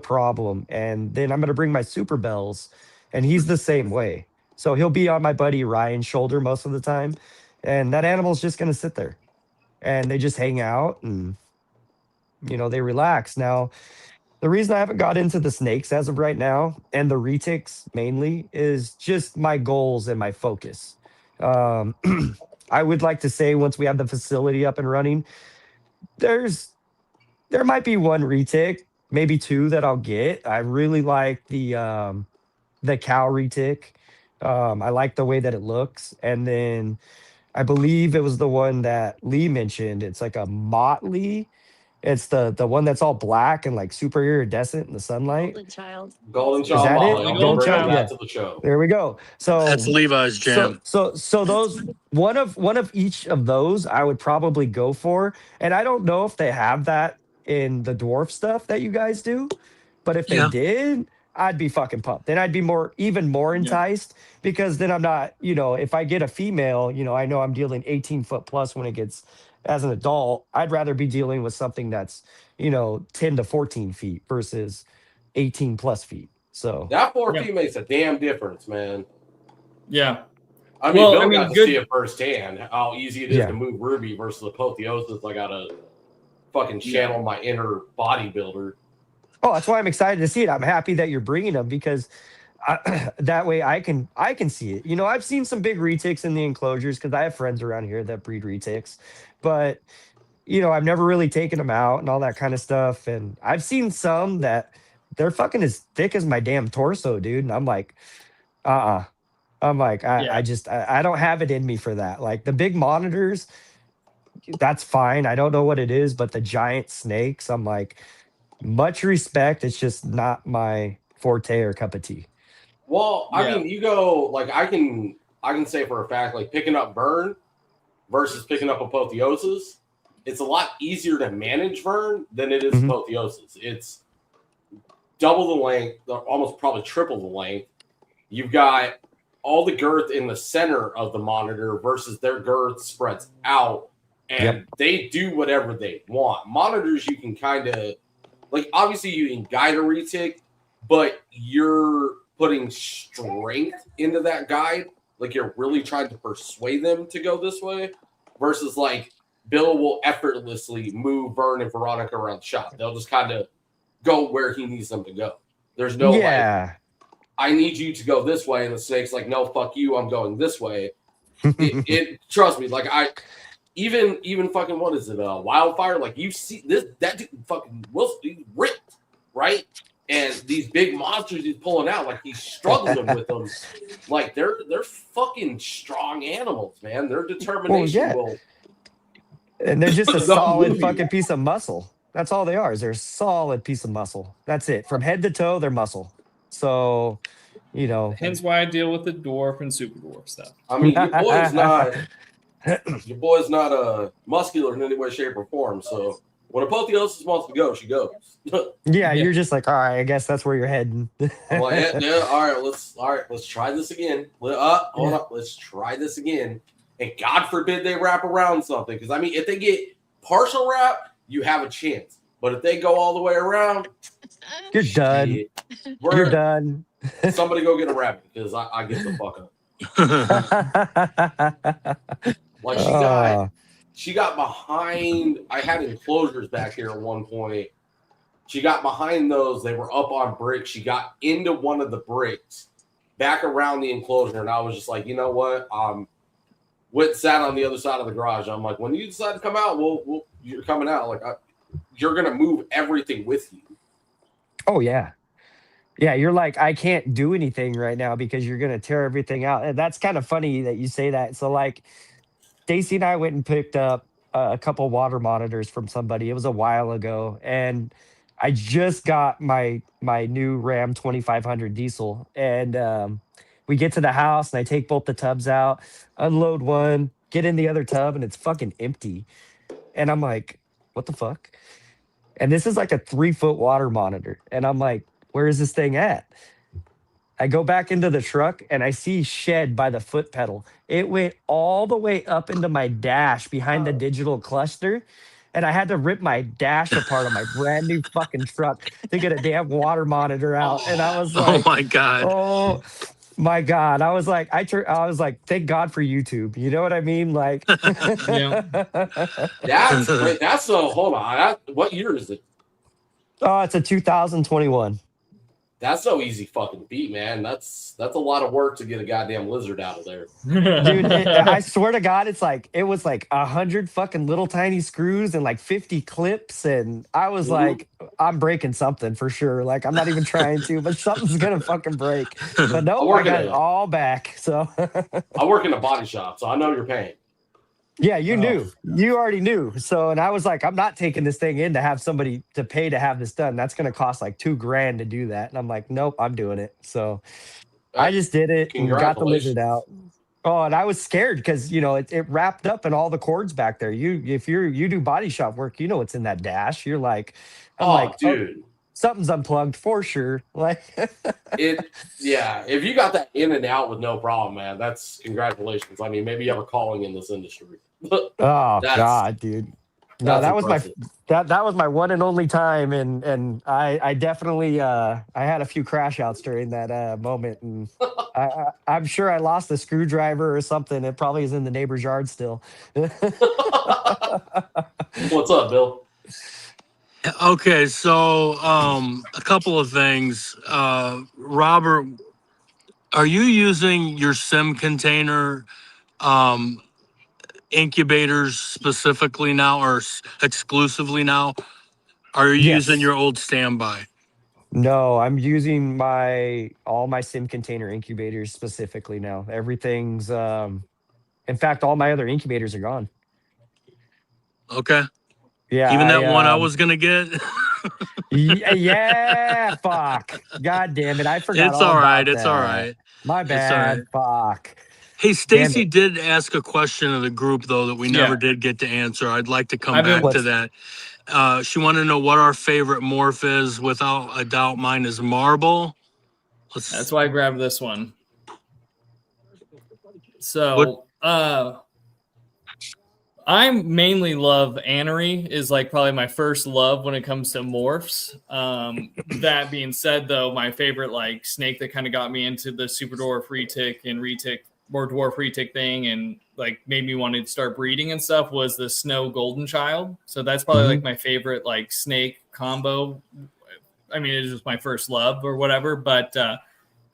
C: problem. And then I'm going to bring my super bells and he's the same way. So he'll be on my buddy Ryan's shoulder most of the time. And that animal's just going to sit there and they just hang out and they relax. Now, the reason I haven't got into the snakes as of right now and the retics mainly is just my goals and my focus. Um, I would like to say once we have the facility up and running, there might be one retic, maybe two that I'll get. I really like the cow retic. I like the way that it looks, and then I believe it was the one that Lee mentioned. It's like a motley. It's the one that's all black and like super iridescent in the sunlight.
E: Golden child.
D: Golden
C: Is
D: Child
C: that it?
D: Molly. I'm
C: Golden
D: bringing
C: Child?
D: that
C: Yeah.
D: to the show.
C: There we go. So
B: That's Levi's jam.
C: So those one of each of those I would probably go for. And I don't know if they have that in the dwarf stuff that you guys do, but if they
B: Yeah.
C: did, I'd be fucking pumped. Then I'd be even more enticed because then I'm not, if I get a female, I know I'm dealing 18 foot plus when it gets as an adult. I'd rather be dealing with something that's, 10 to 14 feet versus 18 plus feet. So
D: that 4 feet makes a damn difference, man.
A: Yeah.
D: I mean,
A: Well,
D: Bill
A: I mean,
D: got to
A: good-
D: see it firsthand how easy it is to move Ruby versus the Apotheosis. I gotta fucking channel my inner bodybuilder.
C: Oh, that's why I'm excited to see it. I'm happy that you're bringing them because that way I can see it. You know, I've seen some big retics in the enclosures because I have friends around here that breed retics, but you know, I've never really taken them out and all that kind of stuff. And I've seen some that they're fucking as thick as my damn torso, dude. And I'm like, I'm like, I don't have it in me for that. Like the big monitors, that's fine. I don't know what it is, but the giant snakes, I'm like, much respect. It's just not my forte or cup of tea.
D: Well, I mean, you go like I can say for a fact, like picking up Vern versus picking up Apotheosis, it's a lot easier to manage Vern than it is Apotheosis. It's double the length, almost probably triple the length. You've got all the girth in the center of the monitor versus their girth spreads out, and they do whatever they want. Monitors, you can kind of like obviously you can guide a retic, but you're putting strength into that guide. Like you're really trying to persuade them to go this way, versus like Bill will effortlessly move Vern and Veronica around the shop. They'll just kind of go where he needs them to go. There's no like, I need you to go this way, and the snake's like, no, fuck you, I'm going this way. It trust me, like I even fucking what is it, Wildfire? Like you see this that dude fucking he's ripped, right? And these big monsters he's pulling out, like he's struggling with them. Like they're fucking strong animals, man. Their determination will.
C: And they're just a solid fucking piece of muscle. That's all they are. Is they're a solid piece of muscle. That's it. From head to toe, they're muscle. So, you know.
A: Hence why I deal with the dwarf and super dwarf stuff.
D: I mean, your boy's not muscular in any way, shape, or form. So when Apotheosis wants to go, she goes.
C: You're just like, all right, I guess that's where you're heading.
D: I'm like, all right, let's try this again. Hold up, let's try this again. And God forbid they wrap around something. Because I mean, if they get partial wrap, you have a chance. But if they go all the way around,
C: you're done. You're done.
D: Somebody go get a rabbit because I get the fuck up. Like she got behind. I had enclosures back here at one point. She got behind those. They were up on bricks. She got into one of the bricks, back around the enclosure, and I was just like, you know what? Sat on the other side of the garage. I'm like, when you decide to come out, you're coming out. Like, you're gonna move everything with you.
C: Oh yeah. Yeah, you're like, I can't do anything right now because you're gonna tear everything out. And that's kind of funny that you say that. So like Stacy and I went and picked up a couple water monitors from somebody. It was a while ago, and I just got my new Ram 2500 diesel, and we get to the house and I take both the tubs out, unload one, get in the other tub, and it's fucking empty. And I'm like, what the fuck? And this is like a 3-foot water monitor. And I'm like, where is this thing at? I go back into the truck and I see shed by the foot pedal. It went all the way up into my dash behind the digital cluster. And I had to rip my dash apart on my brand new fucking truck to get a damn water monitor out. And I was like,
B: oh my God.
C: Oh my God. I was like, I was like, thank God for YouTube. You know what I mean? Like,
D: that's hold on. What year is it?
C: Oh, it's a 2021.
D: That's no easy fucking beat, man. That's a lot of work to get a goddamn lizard out of there.
C: Dude, I swear to God, it was like 100 fucking little tiny screws and like 50 clips. And I was like, I'm breaking something for sure. Like, I'm not even trying to, but something's going to fucking break. But no, I got it all back. So
D: I work in a body shop, so I know your pain.
C: Yeah, you knew. You already knew. So, and I was like, I'm not taking this thing in to have somebody to pay to have this done. That's going to cost like $2,000 to do that. And I'm like, nope, I'm doing it. So I just did it and got the lizard out. Oh, and I was scared because, you know, it wrapped up in all the cords back there. If you do body shop work, you know what's in that dash. You're like, I'm like,
D: dude.
C: Something's unplugged for sure. Like
D: if you got that in and out with no problem, man, that's congratulations. I mean, maybe you have a calling in this industry.
C: Oh God, dude. No,
D: That's
C: that was my
D: impressive.
C: that was my one and only time, and I definitely I had a few crash outs during that moment, and I'm sure I lost a screwdriver or something. It probably is in the neighbor's yard still.
D: What's up, Bill?
B: Okay, so a couple of things. Robert, are you using your sim container incubators specifically now or exclusively now? Are you using
C: Yes.
B: your old standby?
C: No, I'm using all my sim container incubators specifically now. Everything's in fact all my other incubators are gone.
B: Okay.
C: Yeah,
B: Even that one I was gonna get.
C: yeah, fuck. God damn it. I forgot
B: It's
C: all
B: all right.
C: about
B: It's all
C: that.
B: right.
C: My
B: It's all right.
C: bad. Fuck.
B: Hey,
C: Damn
B: Stacy
C: it.
B: did ask a question of the group though that we never did get to answer. I'd like to come
A: I've been
B: back to
C: What's
B: that. She wanted to know what our favorite morph is. Without a doubt, mine is marble.
A: That's why I grabbed this one.
B: What-
A: So, I mainly love Anery is like probably my first love when it comes to morphs. That being said, though, my favorite like snake that kind of got me into the super dwarf retic and retic or dwarf retic thing and like made me want to start breeding and stuff was the snow golden child. So that's probably like my favorite like snake combo. I mean, it was just my first love or whatever, but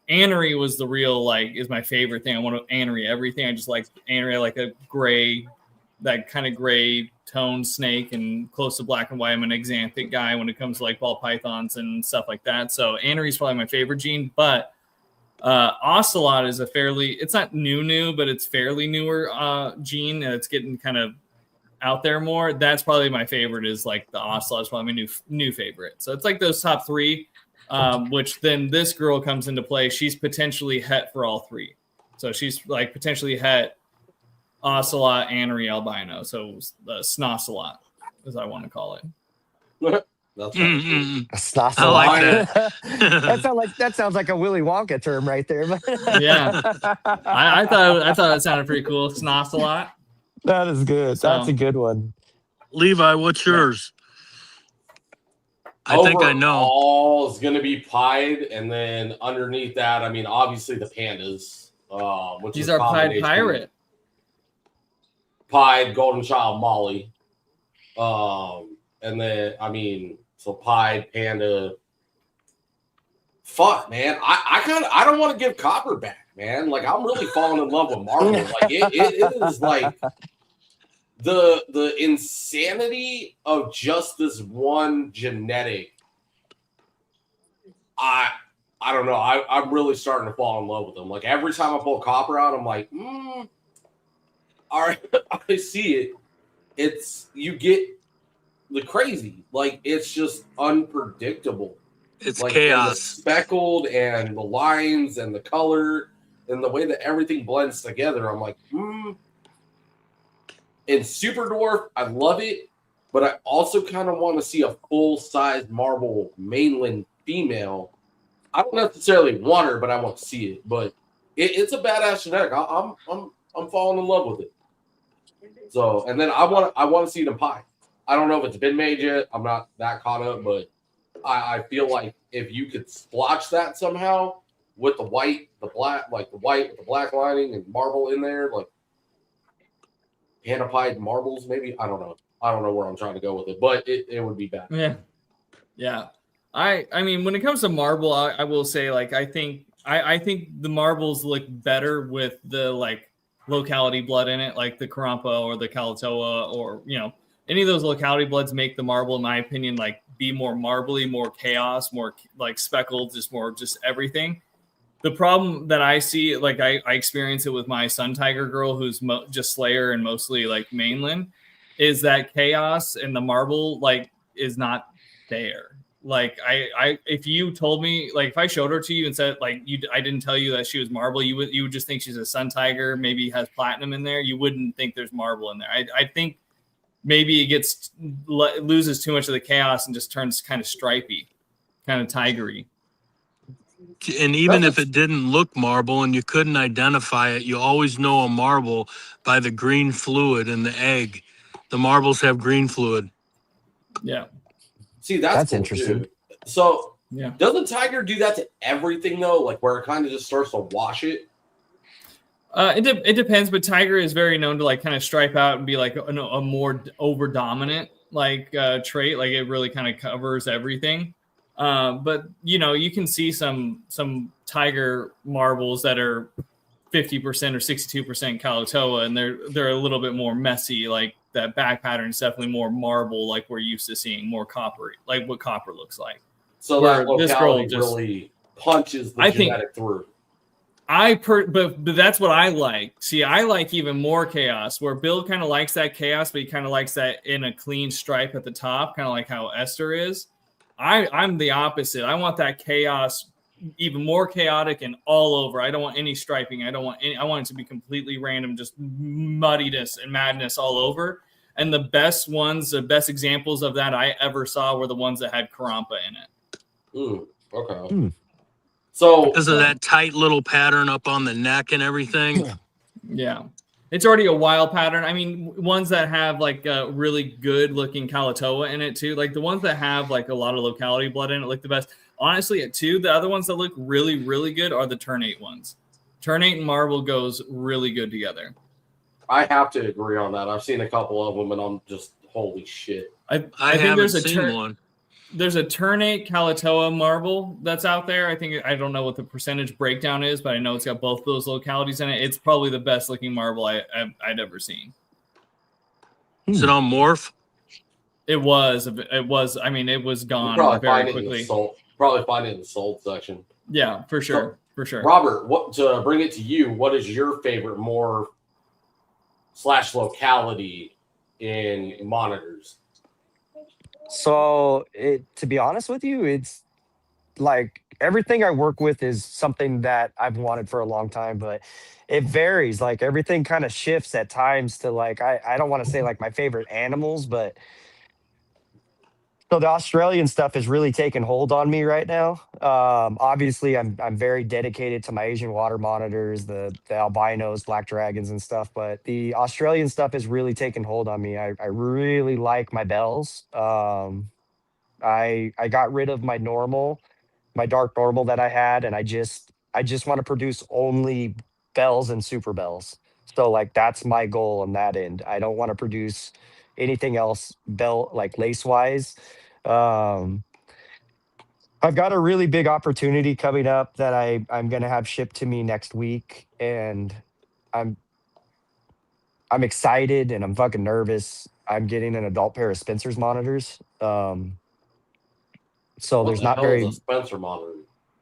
A: Anery was the real like is my favorite thing. I want to Anery everything. I just like Anery. I like a gray, that kind of gray tone snake and close to black and white. I'm an xanthic guy when it comes to like ball pythons and stuff like that. So Anery is probably my favorite gene, but Ocelot is a fairly, it's not new, but it's fairly newer gene. And it's getting kind of out there more. That's probably my favorite is like the Ocelot is probably my new favorite. So it's like those top three, which then this girl comes into play. She's potentially het for all three. So she's like potentially het, Ocelot, Anery, albino. So the Snocelot, as I want to call it.
D: That's funny.
B: Mm-mm.
C: Snocelot?
B: I like that.
C: that sounds like a Willy Wonka term right there.
A: Yeah. I thought it sounded pretty cool. Snocelot.
C: That is good. That's a good one.
B: Levi, what's yours? I think I know.
D: Overall, it's going to be pied, and then underneath that, I mean, obviously the pandas. Which
A: These
D: is
A: are pied
D: combination-
A: pirate.
D: Pied golden child Molly. And then I mean, so pied panda. Fuck, man. I don't want to give copper back, man. Like I'm really falling in love with marble. Like it is like the insanity of just this one genetic. I don't know. I'm really starting to fall in love with them. Like every time I pull copper out, I'm like, all right, I see it. It's you get the crazy. Like it's just unpredictable.
B: It's
D: like,
B: chaos.
D: And the speckled and the lines and the color and the way that everything blends together. I'm like, In Super Dwarf, I love it, but I also kind of want to see a full-size marble mainland female. I don't necessarily want her, but I want to see it. But it's a badass genetic. I'm falling in love with it. So, and then I want to see it in pie. I don't know if it's been made yet. I'm not that caught up, but I feel like if you could splotch that somehow with the white, the black, like the white with the black lining and marble in there, like panda pied marbles, maybe. I don't know. I don't know where I'm trying to go with it, but it would be bad.
A: Yeah. I mean, when it comes to marble, I will say, like, I think the marbles look better with the like locality blood in it, like the Karampa or the Kalatoa, or any of those locality bloods make the marble, in my opinion, like be more marbly, more chaos, more like speckled, just everything. The problem that I see, like I experience it with my Sun Tiger girl, who's just Slayer and mostly like mainland, is that chaos and the marble like is not there. Like if you told me, like if I showed her to you and said like I didn't tell you that she was marble, you would just think she's a Sun Tiger, maybe has platinum in there. You wouldn't think there's marble in there. I think maybe it loses too much of the chaos and just turns kind of stripy, kind of tigery.
B: And even if it didn't look marble and you couldn't identify it, you always know a marble by the green fluid in the egg. The marbles have green fluid.
A: Yeah.
D: See, that's cool,
C: interesting.
D: too. So,
A: Yeah.
D: doesn't Tiger do that to everything though? Like where it kind of just starts to wash it?
A: It depends, but Tiger is very known to like kind of stripe out and be like a more over dominant like trait. Like it really kind of covers everything. But you can see some Tiger marbles that are 50% or 62% Kalatoa, and they're a little bit more messy. Like that back pattern is definitely more marble, like we're used to seeing, more coppery, like what copper looks like.
D: So
A: Where
D: that
A: this girl
D: locality really punches the
A: I think-
D: genetic through.
A: but that's what I like. See, I like even more chaos, where Bill kind of likes that chaos, but he kind of likes that in a clean stripe at the top, kind of like how Esther is. I'm the opposite. I want that chaos even more chaotic and all over. I don't want any striping. I want it to be completely random, just muddiness and madness all over. And the best examples of that I ever saw were the ones that had Karampa in it.
D: Okay. So
B: Because of that tight little pattern up on the neck and everything.
A: Yeah. It's already a wild pattern. I mean, ones that have like a really good looking Kalatoa in it too. Like the ones that have like a lot of locality blood in it look the best. Honestly, at two, the other ones that look really, really good are the Ternate ones. Ternate and marble goes really good together.
D: I have to agree on that. I've seen a couple of them and I'm just, holy shit.
B: I
A: think
B: haven't
A: there's a
B: seen one.
A: There's a Ternate Kalatoa marble that's out there. I don't know what the percentage breakdown is, but I know it's got both those localities in it. It's probably the best looking marble I'd ever seen.
B: Is it on Morph?
A: It was. I mean, it was gone
D: Probably
A: very
D: find it
A: quickly.
D: in the sold section.
A: Yeah, for sure. For sure.
D: Robert, what to bring it to you, what is your favorite /locality in monitors?
C: So, to be honest with you, it's like everything I work with is something that I've wanted for a long time, but it varies. Like everything kind of shifts at times to like, I don't want to say like my favorite animals, but so the Australian stuff is really taking hold on me right now. Obviously, I'm very dedicated to my Asian water monitors, the albinos, black dragons, and stuff. But the Australian stuff is really taking hold on me. I really like my bells. I got rid of my dark normal that I had, and I just want to produce only bells and super bells. So like that's my goal on that end. I don't want to produce anything else bell like lace wise. I've got a really big opportunity coming up that I'm gonna have shipped to me next week, and I'm excited and I'm fucking nervous. I'm getting an adult pair of Spencer's monitors. So there's not very.
D: A Spencer monitor.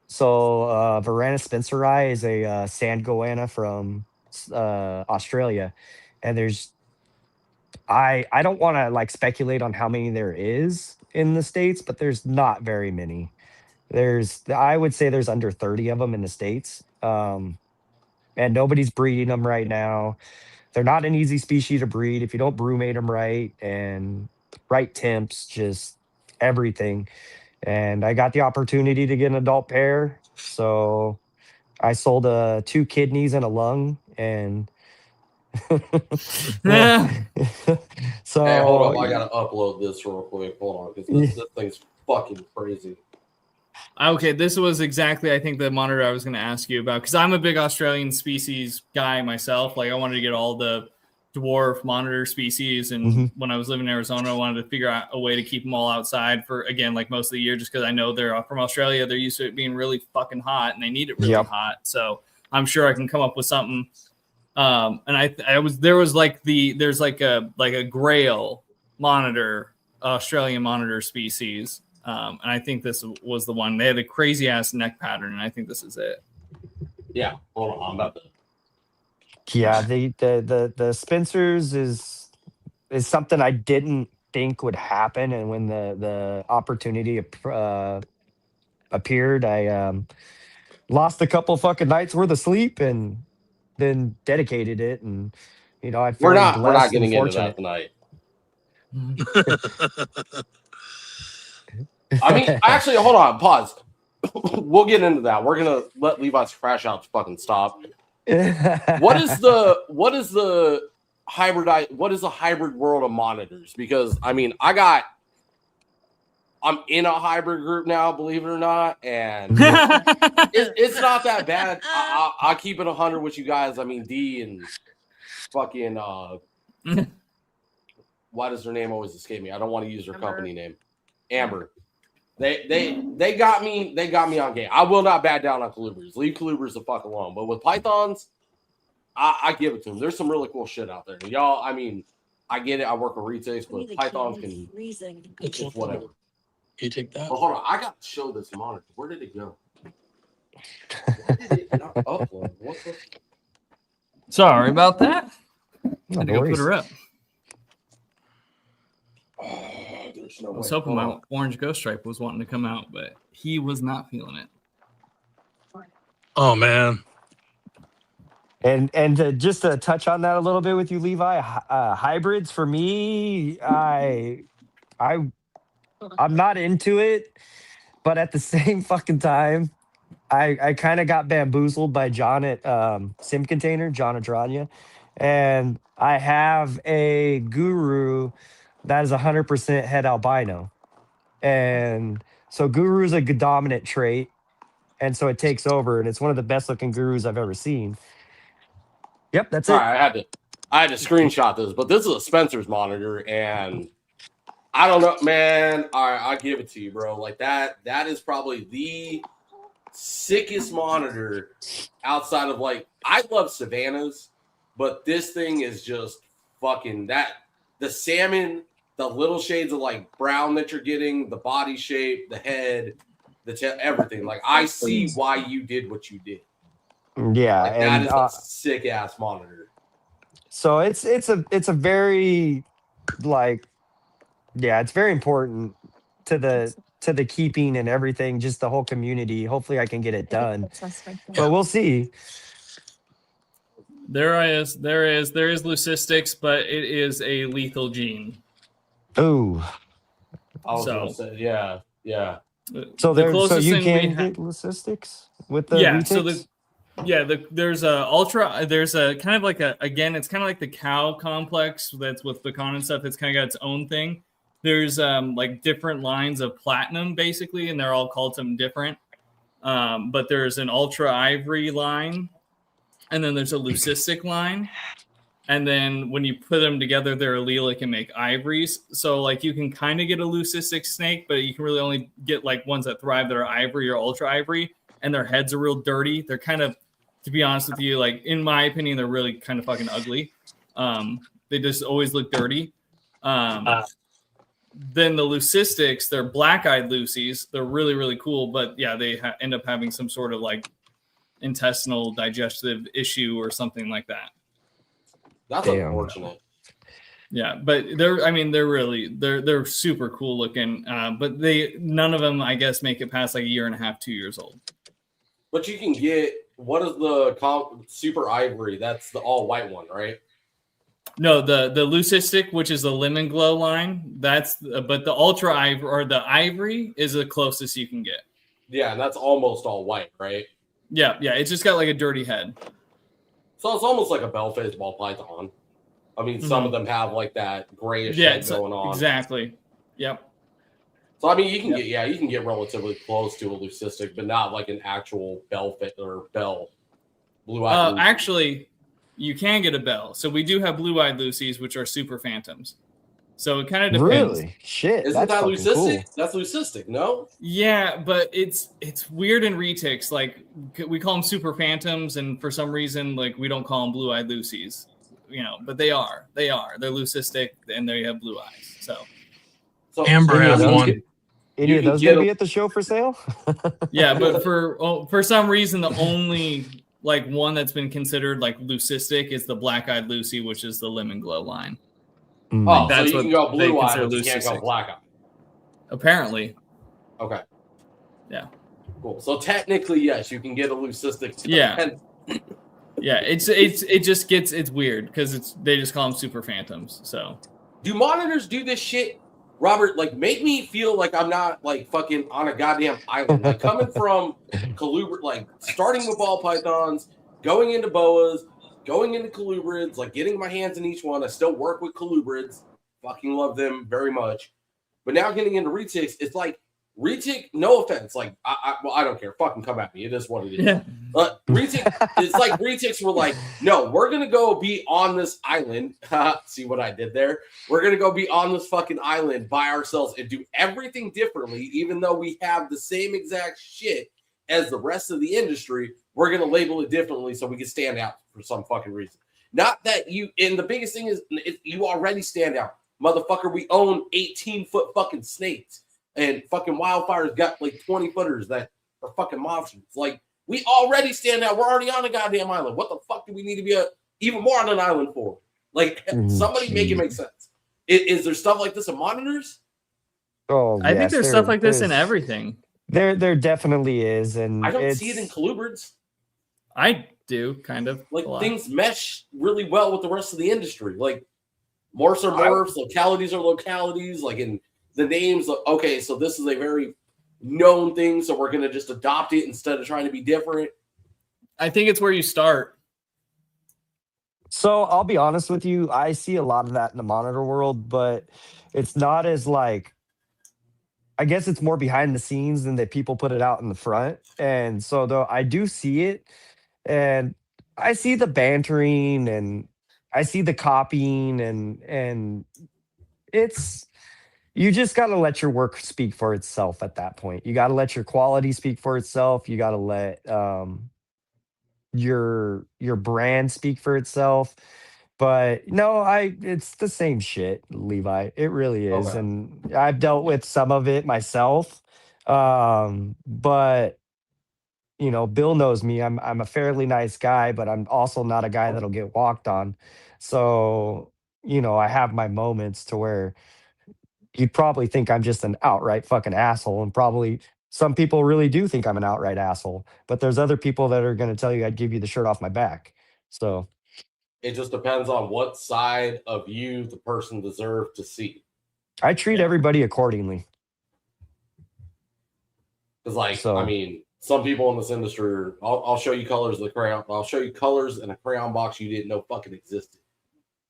C: So Varana spenceri is a sand goanna from Australia, and there's I don't want to like speculate on how many there is in the States, but there's not very many. I would say there's under 30 of them in the States. And nobody's breeding them right now. They're not an easy species to breed if you don't brumate them right and right temps, just everything. And I got the opportunity to get an adult pair. So I sold 2 kidneys and a lung, and so
D: Hey, hold up. I gotta upload this real quick. Hold on, because this thing's fucking crazy.
A: Okay, this was exactly, I think, the monitor I was going to ask you about, because I'm a big Australian species guy myself. Like, I wanted to get all the dwarf monitor species, and when I was living in Arizona, I wanted to figure out a way to keep them all outside for, again, like most of the year, just because I know they're from Australia. They're used to it being really fucking hot, and they need it really hot. So I'm sure I can come up with something. And there's like a Grail monitor, Australian monitor species. And I think this was the one. They had a crazy ass neck pattern, and I think this is it.
D: Yeah, hold on, I'm about to.
C: Yeah, the Spencers is something I didn't think would happen, and when the opportunity appeared, I lost a couple fucking nights worth of sleep, and then dedicated it, and I feel
D: we're not getting into that tonight. I mean, actually, hold on, pause. We'll get into that. We're gonna let Levi's crash out fucking stop. What is the what is a hybrid world of monitors? Because I mean, I'm in a hybrid group now, believe it or not, and it's not that bad. I'll keep it 100 with you guys. I mean, D and fucking why does her name always escape me? I don't want to use her company name. Amber. They got me. They got me on game. I will not back down on colubrids. Leave colubrids the fuck alone. But with pythons, I give it to them. There's some really cool shit out there, y'all. I mean, I get it. I work with Retics, but pythons can it's whatever.
B: You take that.
D: But hold on, I got to show this monitor. Where did it go? Why did it not upload? What the?
A: Sorry about that.
C: No,
A: Had to
C: no
A: go put
C: worries.
A: her up.
D: There's no
A: I was
D: way.
A: hoping
D: Hold
A: my
D: on.
A: orange ghost stripe was wanting to come out, but he was not feeling it.
B: Oh man.
C: And just to touch on that a little bit with you, Levi, hybrids for me, I'm not into it, but at the same fucking time, I kind of got bamboozled by John at Sim Container, John Adranya, and I have a guru that is 100% head albino, and so guru is a dominant trait, and so it takes over, and it's one of the best looking gurus I've ever seen. Yep, that's
D: Sorry,
C: it.
D: I had to screenshot this, but this is a Spencer's monitor, and I don't know, man. All right, I'll give it to you, bro. Like that is probably the sickest monitor outside of like I love Savannah's, but this thing is just fucking that the salmon, the little shades of like brown that you're getting, the body shape, the head, everything. Like I see why you did what you did.
C: Yeah,
D: Like that
C: and
D: is a sick ass monitor.
C: so it's a very like yeah, it's very important to the keeping and everything, just the whole community. Hopefully I can get it done. But we'll see.
A: There is leucistics, but it is a lethal gene.
C: Ooh.
D: I was
A: So-
D: gonna say, yeah.
C: So
A: The
C: there so
A: closest
C: you
A: thing we
C: can
A: ha-
C: get leucistics with the
A: Yeah, so
C: retics?
A: there's a ultra. There's a kind of like it's kind of like the cow complex that's with pecan and stuff. It's kind of got its own thing. There's like different lines of platinum basically, and they're all called something different. But there's an ultra ivory line, and then there's a leucistic line. And then when you put them together, they're allelic and make ivories. So like you can kind of get a leucistic snake, but you can really only get like ones that thrive that are ivory or ultra ivory, and their heads are real dirty. They're kind of, to be honest with you, like in my opinion, they're really kind of fucking ugly. They just always look dirty. Then the leucistics, they're black-eyed Lucies. They're really, really cool, but yeah, they end up having some sort of like intestinal digestive issue or something like that.
D: That's
C: Damn.
D: unfortunate.
A: Yeah, but they're super cool looking. But none of them, I guess, make it past like a year and a half, 2 years old.
D: But you can get what is the super ivory? That's the all white one, right?
A: No, the leucistic, which is the lemon glow line, but the ultra ivory or the ivory is the closest you can get.
D: Yeah, and that's almost all white, right?
A: Yeah, it's just got like a dirty head.
D: So it's almost like a bell-faced ball python. I mean, some of them have like that grayish shit going on.
A: Exactly. Yep.
D: So I mean, you can get relatively close to a leucistic, but not like an actual bell blue-eyed.
A: Actually, you can get a bell. So we do have blue-eyed Lucies, which are super phantoms. So it kind of depends.
C: Really? Shit.
D: Isn't
C: that's
D: that
C: fucking
D: leucistic?
C: cool.
D: That's leucistic, no?
A: Yeah, but it's weird in retics. Like we call them super phantoms, and for some reason, like we don't call them blue-eyed Lucies. But they are. They're leucistic, and they have blue eyes. So
B: Amber has one.
C: Any of those gonna be at the show for sale?
A: yeah, but for some reason, the only like one that's been considered like leucistic is the black-eyed Lucy, which is the lemon glow line.
D: Oh, so
A: That's
D: you
A: what
D: can go
A: they
D: blue eye,
A: consider
D: but you can't go
A: leucistic.
D: black eye.
A: Apparently.
D: Okay.
A: Yeah.
D: Cool. So technically, yes, you can get a leucistic.
A: Yeah. Yeah, it's weird because they just call them super phantoms. So
D: Do monitors do this shit, Robert? Like, make me feel like I'm not like fucking on a goddamn island. Like coming from like starting with ball pythons, going into boas, going into colubrids, like getting my hands in each one. I still work with colubrids. Fucking love them very much. But now getting into retics, it's like retic, no offense. Like, I don't care. Fucking come at me. It is what it is.
A: Yeah.
D: Retic, it's like retics were like, no, we're going to go be on this island. See what I did there? We're going to go be on this fucking island by ourselves and do everything differently, even though we have the same exact shit as the rest of the industry. We're going to label it differently so we can stand out for some fucking reason. Not that you, and the biggest thing is you already stand out. Motherfucker, we own 18-foot fucking snakes, and fucking Wildfire's got like 20 footers that are fucking monsters. Like, we already stand out. We're already on a goddamn island. What the fuck do we need to be even more on an island for? Like, somebody make it make sense. Is there stuff like this in monitors?
C: Oh,
A: I think
C: yes,
A: there's stuff like this in
C: there's-
A: everything.
C: There definitely is, and
D: I don't see it in colubrids.
A: I do, kind of.
D: Like,
A: a lot.
D: things mesh really well with the rest of the industry. Like, morphs are morphs, localities are localities. Like, in the names, okay, so this is a very known thing, so we're going to just adopt it instead of trying to be different.
A: I think it's where you start.
C: So I'll be honest with you, I see a lot of that in the monitor world, but it's not as like, I guess it's more behind the scenes than that people put it out in the front. And so though I do see it, and I see the bantering, and I see the copying, and it's, you just got to let your work speak for itself at that point. You got to let your quality speak for itself. You got to let your brand speak for itself. But no, it's the same shit, Levi. It really is.
D: Okay.
C: And I've dealt with some of it myself. But you know, Bill knows me. I'm a fairly nice guy, but I'm also not a guy that'll get walked on. So, you know, I have my moments to where you'd probably think I'm just an outright fucking asshole, and probably some people really do think I'm an outright asshole. But there's other people that are going to tell you I'd give you the shirt off my back. So
D: It just depends on what side of you the person deserves to see.
C: I treat everybody accordingly.
D: Because, like,
C: So-
D: I mean, some people in this industry, I'll show you colors of the crayon. I'll show you colors in a crayon box you didn't know fucking existed.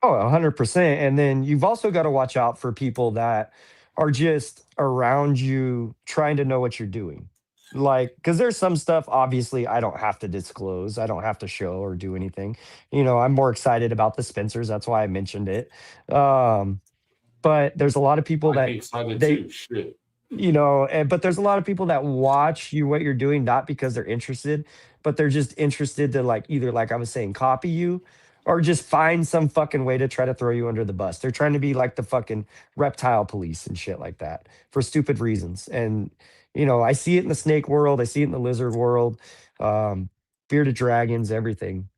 C: Oh, 100%. And then you've also got to watch out for people that are just around you trying to know what you're doing. Like, because there's some stuff, obviously, I don't have to disclose. I don't have to show or do anything. You know, I'm more excited about the Spencers. That's why I mentioned it. But there's a lot of people
D: I'd
C: that
D: be excited
C: they-
D: too. Shit.
C: you know, but there's a lot of people that watch you, what you're doing, not because they're interested, but they're just interested to, like, either, like I was saying, copy you, or just find some fucking way to try to throw you under the bus. They're trying to be like the fucking reptile police and shit like that for stupid reasons. And, you know, I see it in the snake world. I see it in the lizard world, bearded dragons, everything.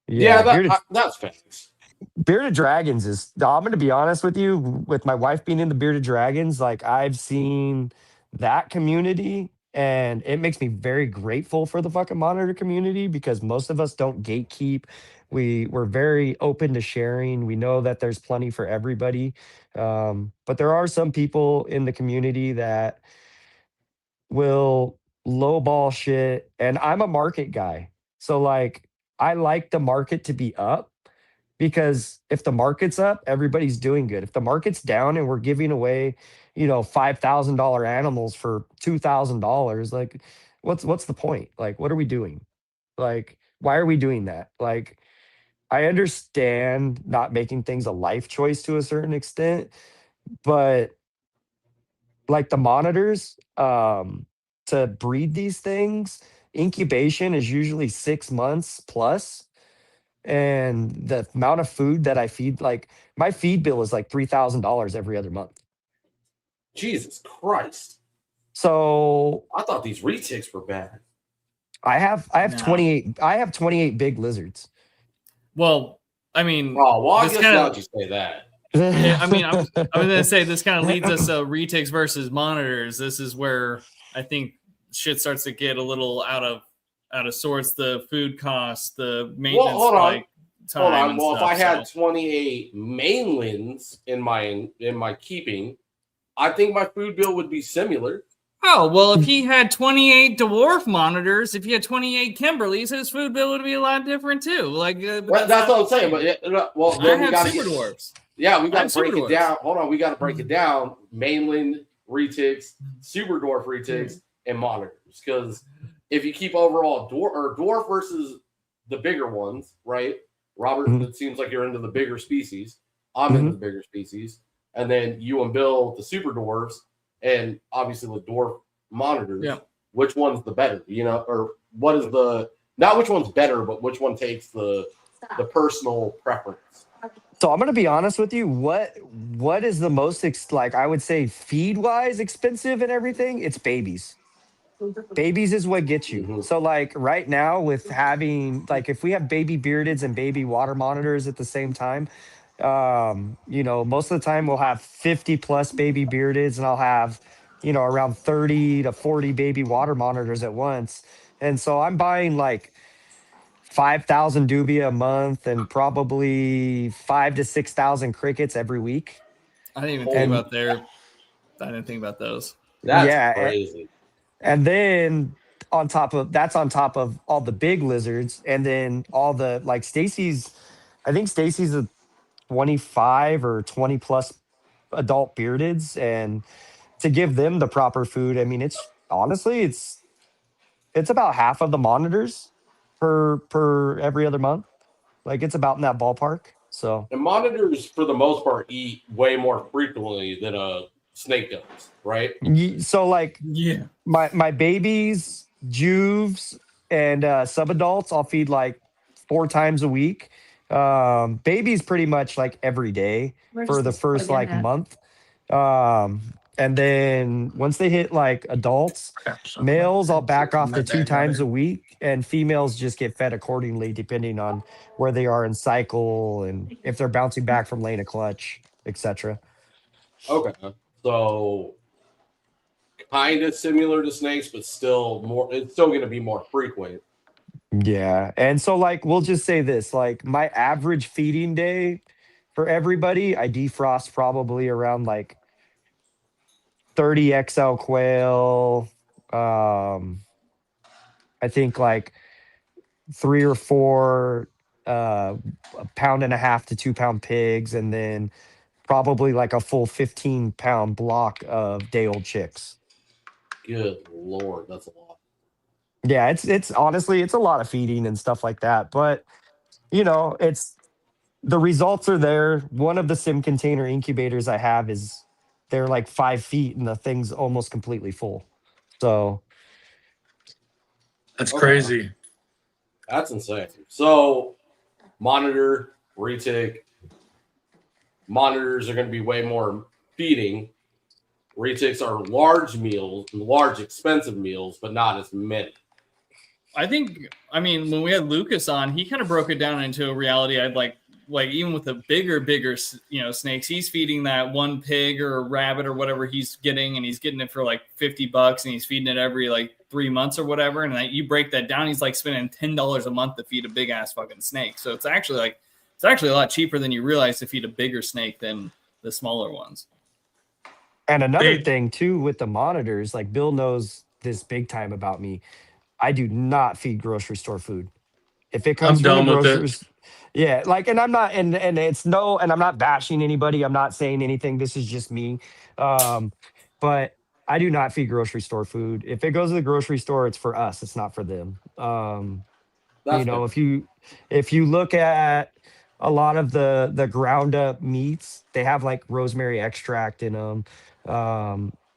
D: Yeah,
C: bearded,
D: that's facts.
C: bearded dragons is, I'm going to be honest with you, with my wife being in the bearded dragons, like, I've seen that community, and it makes me very grateful for the fucking monitor community, because most of us don't gatekeep. We're very open to sharing. We know that there's plenty for everybody. But there are some people in the community that will lowball shit, and I'm a market guy. So, like, I like the market to be up, because if the market's up, everybody's doing good. If the market's down and we're giving away, you know, $5,000 animals for $2,000, like, what's the point? Like, what are we doing? Like, why are we doing that? Like, I understand not making things a life choice to a certain extent, but like the monitors, to breed these things, incubation is usually 6 months plus. And the amount of food that I feed, like, my feed bill is like $3,000 every other month.
D: Jesus Christ.
C: So
D: I thought these retics were bad.
C: I have
A: No.
C: 28 big lizards.
A: Well, I mean,
D: Oh, well, I
A: this
D: guess
A: kinda-
D: now that you say that.
A: yeah, I mean, I'm gonna say this kind of leads us to retics versus monitors. This is where I think shit starts to get a little out of sorts. The food costs, the maintenance,
D: hold on.
A: like time.
D: Hold on.
A: and
D: Well, if
A: stuff,
D: I had
A: so.
D: 28 mainlands in my keeping, I think my food bill would be similar.
A: Oh, well, if he had 28 dwarf monitors, if he had 28 Kimberleys, his food bill would be a lot different too. Like,
D: Well, that's what I'm saying. But well,
A: I
D: then we
A: have
D: got to
A: super
D: get.
A: dwarfs.
D: Yeah, we
A: I
D: got
A: have
D: to break
A: super
D: it
A: dwarfs.
D: down. Hold on, we got to break it down. Mainland retics, super dwarf retics, and monitors. Because if you keep overall dwarf versus the bigger ones, right? Robert,
C: Mhm.
D: it seems like you're into the bigger species. I'm into
C: Mhm.
D: the bigger species, and then you and Bill the super dwarfs, and obviously the dwarf monitors.
A: Yeah.
D: Which one's the better? You know, or what is the not which one's better, but which one takes the personal preference?
C: So I'm gonna be honest with you. What is the most like I would say feed wise expensive and everything? It's babies. Babies is what gets you.
D: Mhm.
C: So like right now with having like if we have baby beardeds and baby water monitors at the same time, most of the time we'll have 50 plus baby beardeds and I'll have, around 30 to 40 baby water monitors at once. And so I'm buying like 5,000 dubia a month and probably 5 to 6,000 crickets every week.
A: I didn't even think
D: Holy,
C: And
A: about their. I didn't think about those.
D: that's
C: yeah,
D: crazy.
C: and then on top of all the big lizards, and then all the like I think Stacy's a 25 or 20 plus adult beardeds, and to give them the proper food, I mean, it's honestly, it's about half of the monitors per every other month. Like it's about in that ballpark. So
D: And monitors, for the most part, eat way more frequently than a snake does, right?
C: so like
A: Yeah.
C: my babies, juves, and subadults, I'll feed like 4 times a week. Babies pretty much like every day for the first like month. And then once they hit like adults, males I'll back off to 2 times a week, and females just get fed accordingly depending on where they are in cycle and if they're bouncing back from laying a clutch, etc.
D: Okay. So kind of similar to snakes, but still more. It's still going to be more frequent.
C: Yeah. And so like we'll just say this, like my average feeding day for everybody, I defrost probably around like 30 XL quail, um I think like 3 or 4 a pound and a half to 2 pound pigs, and then probably like a full 15 pound block of day old chicks.
D: Good Lord, that's a lot.
C: Yeah, it's honestly it's a lot of feeding and stuff like that. But it's the results are there. One of the sim container incubators I have is they're like 5 feet and the thing's almost completely full. So
B: That's
D: Okay.
B: crazy.
D: That's insane. So monitor, retic, monitors are going to be way more feeding. Retics are large meals, large expensive meals, but not as many.
A: I think, I mean, when we had Lucas on, he kind of broke it down into a reality. I'd like even with the bigger, snakes, he's feeding that one pig or a rabbit or whatever he's getting, and he's getting it for like $50, and he's feeding it every like 3 months or whatever. And you break that down, he's like spending $10 a month to feed a big ass fucking snake. So it's actually a lot cheaper than you realize to feed a bigger snake than the smaller ones.
C: and another
B: They,
C: thing too with the monitors, like Bill knows this big time about me. I do not feed grocery store food. If it comes
B: I'm
C: from the
B: done with it.
C: grocers, yeah, like, and I'm not, and it's no, and I'm not bashing anybody. I'm not saying anything. This is just me. Um, but I do not feed grocery store food. If it goes to the grocery store, it's for us. It's not for them.
D: That's fair.
C: If you look at a lot of the ground up meats, they have like rosemary extract in them.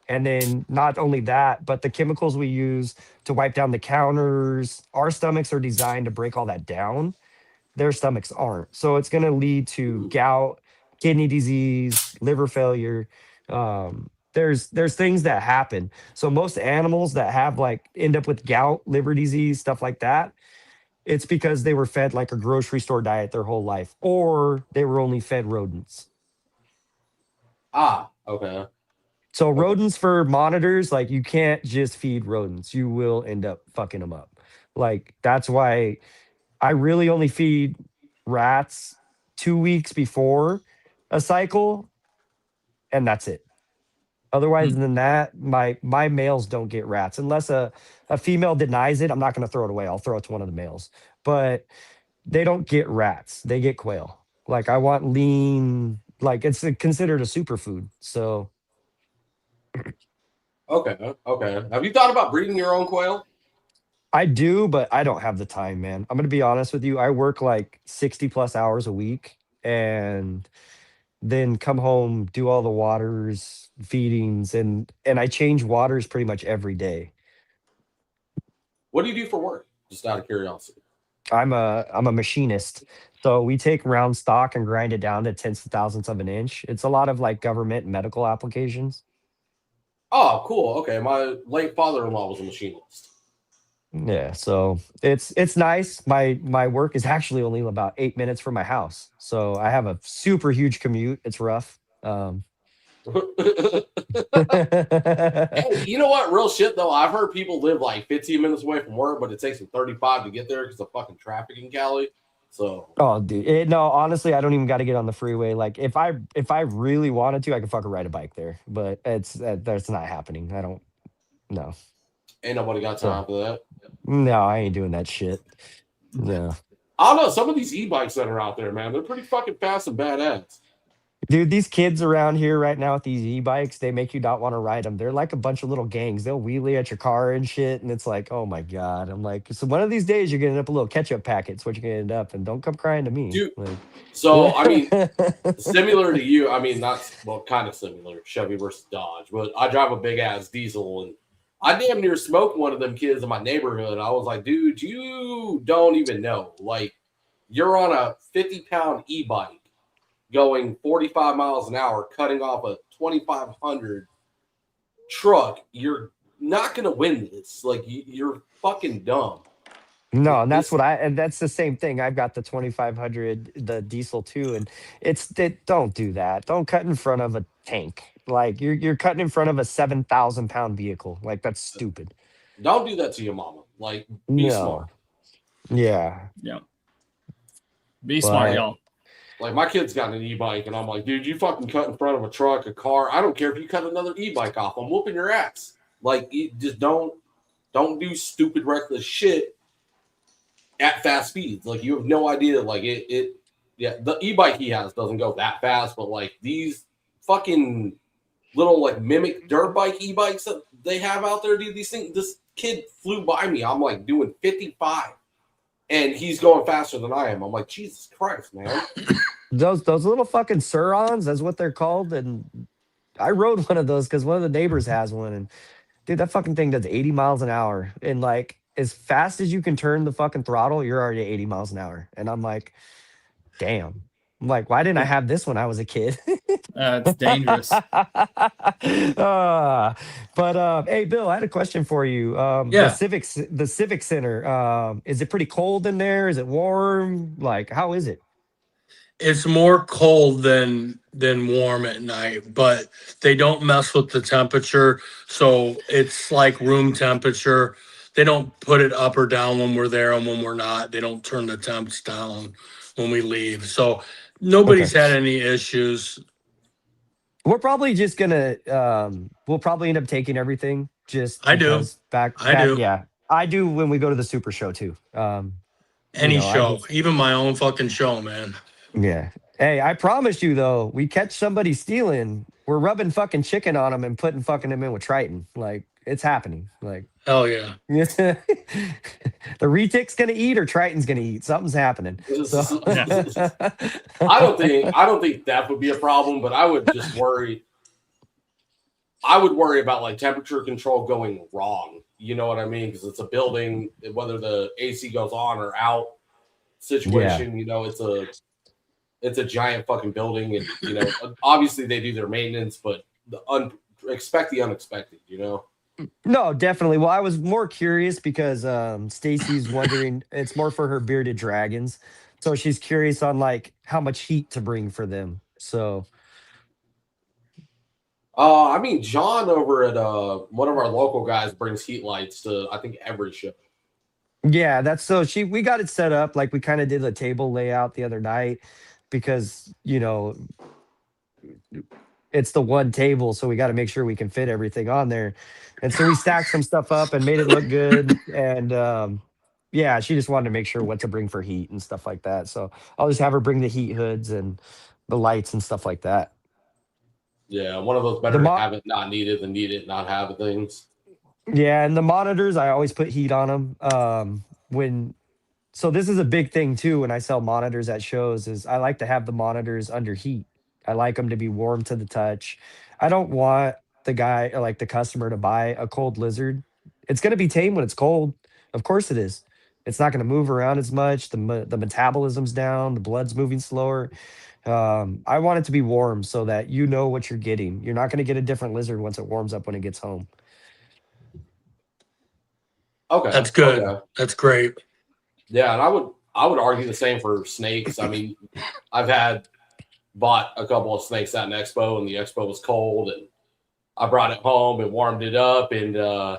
C: And then not only that, but the chemicals we use to wipe down the counters, our stomachs are designed to break all that down. Their stomachs aren't. So it's going to lead to gout, kidney disease, liver failure. There's things that happen. So most animals that have like end up with gout, liver disease, stuff like that, it's because they were fed like a grocery store diet their whole life, or they were only fed rodents.
D: Okay.
C: So
D: Okay.
C: rodents for monitors, like you can't just feed rodents. You will end up fucking them up. Like that's why I really only feed rats 2 weeks before a cycle, and that's it. Otherwise than that, my males don't get rats unless a female denies it. I'm not going to throw it away. I'll throw it to one of the males, but they don't get rats. They get quail. Like I want lean, like it's considered a superfood. So
D: Okay, okay. Have you thought about breeding your own quail?
C: I do, but I don't have the time, man. I'm going to be honest with you. I work like 60 plus hours a week and then come home, do all the waters, feedings, and I change waters pretty much every day.
D: What do you do for work? Just out of curiosity.
C: I'm a machinist. So we take round stock and grind it down to tenths of thousandths of an inch. It's a lot of like government and medical applications.
D: Oh, cool. Okay, my late father-in-law was a machinist.
C: Yeah, so it's nice. My work is actually only about 8 minutes from my house. So I have a super huge commute. It's rough.
D: Hey, you know what? Real shit though. I've heard people live like 15 minutes away from work, but it takes them 35 to get there because of fucking traffic in Cali. So,
C: Oh, dude. No, honestly, I don't even got to get on the freeway. Like, if I really wanted to, I could fucking ride a bike there. But that's not happening. I don't. No.
D: ain't nobody got
C: So
D: time for that.
C: no, I ain't doing that shit. No,
D: I don't know. Some of these e-bikes that are out there, man, they're pretty fucking fast and badass.
C: dude. These kids around here right now with these e-bikes, they make you not want to ride them. They're like a bunch of little gangs. They'll wheelie at your car and shit, and it's like, oh my god. I'm like, so one of these days you're gonna end up a little ketchup packet. It's what you're gonna end up, and don't come crying to me.
D: Dude,
C: Like,
D: so I mean, similar to you, I mean, not well, kind of similar, Chevy versus Dodge, but I drive a big ass diesel and I damn near smoked one of them kids in my neighborhood. I was like, dude, you don't even know. Like, you're on a 50-pound e-bike going 45 miles an hour, cutting off a 2,500 truck. You're not going to win this. Like, you're fucking dumb.
C: no, and that's the same thing. I've got the 2500, the diesel too, and don't do that. Don't cut in front of a tank. Like you're cutting in front of a 7,000 pound vehicle. Like that's stupid.
D: Don't do that to your mama. Like, be smart.
C: No. Yeah.
A: Yeah. Be smart,
C: But
A: y'all.
D: Like, my kid's got an e-bike, and I'm like, dude, you fucking cut in front of a truck, a car. I don't care if you cut another e-bike off. I'm whooping your ass. Like, you just don't do stupid, reckless shit at fast speeds. Like, you have no idea. Like, yeah, the e-bike he has doesn't go that fast, but like these fucking little like mimic dirt bike e-bikes that they have out there, dude, these things, this kid flew by me. I'm like doing 55 and he's going faster than I am. I'm like, Jesus Christ, man.
C: those little fucking Surons, that's what they're called. And I rode one of those because one of the neighbors has one. And dude, that fucking thing does 80 miles an hour. And like as fast as you can turn the fucking throttle, you're already at 80 miles an hour. And I'm like, damn. I'm like, why didn't I have this when I was a kid?
A: It's dangerous.
C: Hey, Bill, I had a question for you.
A: Yeah.
C: The Civic Center. Is it pretty cold in there? Is it warm? Like, how is it?
B: It's more cold than warm at night, but they don't mess with the temperature, so it's like room temperature. They don't put it up or down when we're there and when we're not. They don't turn the temps down when we leave. So nobody's had any issues.
C: We're probably just gonna we'll probably end up taking everything just
B: I do.
C: because back
B: do.
C: yeah. I do when we go to the super show too.
B: Any
C: I
B: show,
C: just-
B: even my own fucking show, man.
C: yeah. Hey, I promise you though, we catch somebody stealing, we're rubbing fucking chicken on them and putting fucking them in with Triton. Like it's happening. Like
B: Hell yeah.
C: the Retic's gonna eat or Triton's gonna eat. Something's happening. So.
D: I don't think that would be a problem, but I would just worry. I would worry about like temperature control going wrong. You know what I mean? Because it's a building, whether the AC goes on or out situation. Yeah. You know, it's a giant fucking building, and you know, obviously they do their maintenance, but expect the unexpected. You know.
C: No, definitely. Well, I was more curious because Stacy's wondering, it's more for her bearded dragons. So she's curious on like how much heat to bring for them. So
D: I mean, John over at one of our local guys brings heat lights to I think every show.
C: Yeah, that's so we got it set up like we kind of did a table layout the other night because, you know, it's the one table, so we got to make sure we can fit everything on there. And so we stacked some stuff up and made it look good. And yeah, she just wanted to make sure what to bring for heat and stuff like that. So I'll just have her bring the heat hoods and the lights and stuff like that.
D: Yeah, one of those
C: The
D: better to
C: mo-
D: have it not needed than need it not have it things.
C: yeah, and the monitors, I always put heat on them. When So this is a big thing too when I sell monitors at shows is I like to have the monitors under heat. I like them to be warm to the touch. I don't want the guy or like the customer to buy a cold lizard. It's going to be tame when it's cold. Of course it is. It's not going to move around as much. The metabolism's down. The blood's moving slower. I want it to be warm so that you know what you're getting. You're not going to get a different lizard once it warms up when it gets home.
D: Okay,
B: That's good.
D: Okay.
B: That's great.
D: Yeah, and I would argue the same for snakes. I mean, I've bought a couple of snakes at an expo, and the expo was cold, and I brought it home and warmed it up. And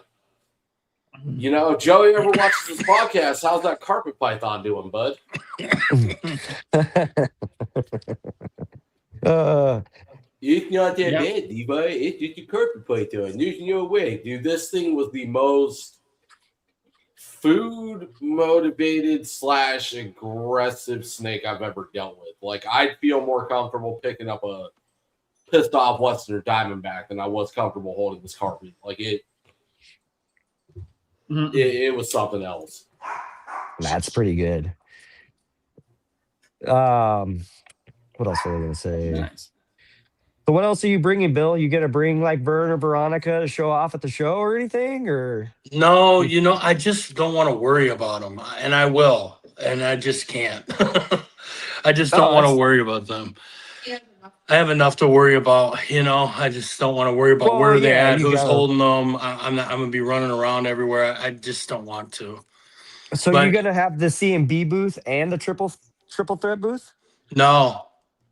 D: you know, Joey ever watches this podcast? How's that carpet python doing, bud? It's not that bad, Levi. It's just a carpet python. There's no way, dude. This thing was the most food motivated / aggressive snake I've ever dealt with. Like, I'd feel more comfortable picking up a pissed off Western Diamondback than I was comfortable holding this carpet. Like, it was something else.
C: That's pretty good. What else was I gonna say?
A: Nice.
C: So what else are you bringing, Bill? You gonna bring like Vern or Veronica to show off at the show or anything? Or
B: No, I just don't want to worry about them, and I will, and I just can't. I just don't want to worry about them. I have enough to worry about, I just don't want to worry about where they're at, who's holding them. I'm gonna be running around everywhere. I just don't want to.
C: So
B: But-
C: you're gonna have the C&B booth and the triple threat booth?
B: No,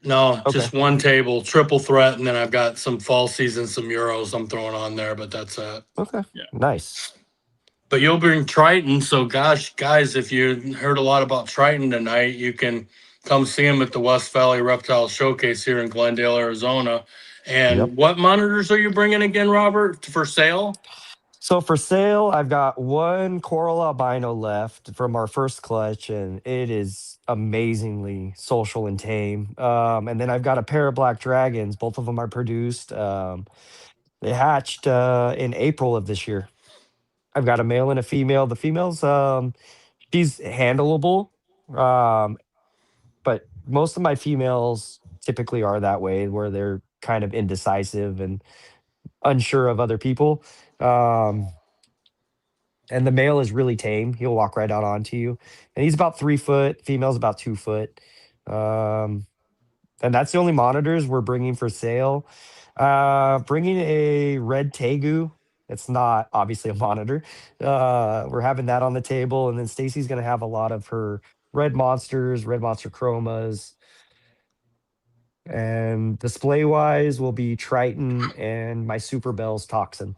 C: Okay.
B: just one table, triple threat, and then I've got some falsies and some euros I'm throwing on there, but that's it.
C: Okay.
A: Yeah.
C: Nice.
B: But you'll bring Triton, so gosh, guys, if you heard a lot about Triton tonight, you can come see him at the West Valley Reptile Showcase here in Glendale, Arizona. And What monitors are you bringing again, Robert, for sale?
C: So for sale, I've got one coral albino left from our first clutch, and it is amazingly social and tame. And then I've got a pair of black dragons. Both of them are produced. They hatched in April of this year. I've got a male and a female. The female's she's handleable, but most of my females typically are that way, where they're kind of indecisive and unsure of other people. And the male is really tame. He'll walk right out onto you. And he's about 3 foot. Female's about 2 foot. And that's the only monitors we're bringing for sale. Bringing a red tegu. It's not obviously a monitor. We're having that on the table. And then Stacy's going to have a lot of her red monsters, red monster chromas. And display wise will be Triton and my Super Bells Toxin.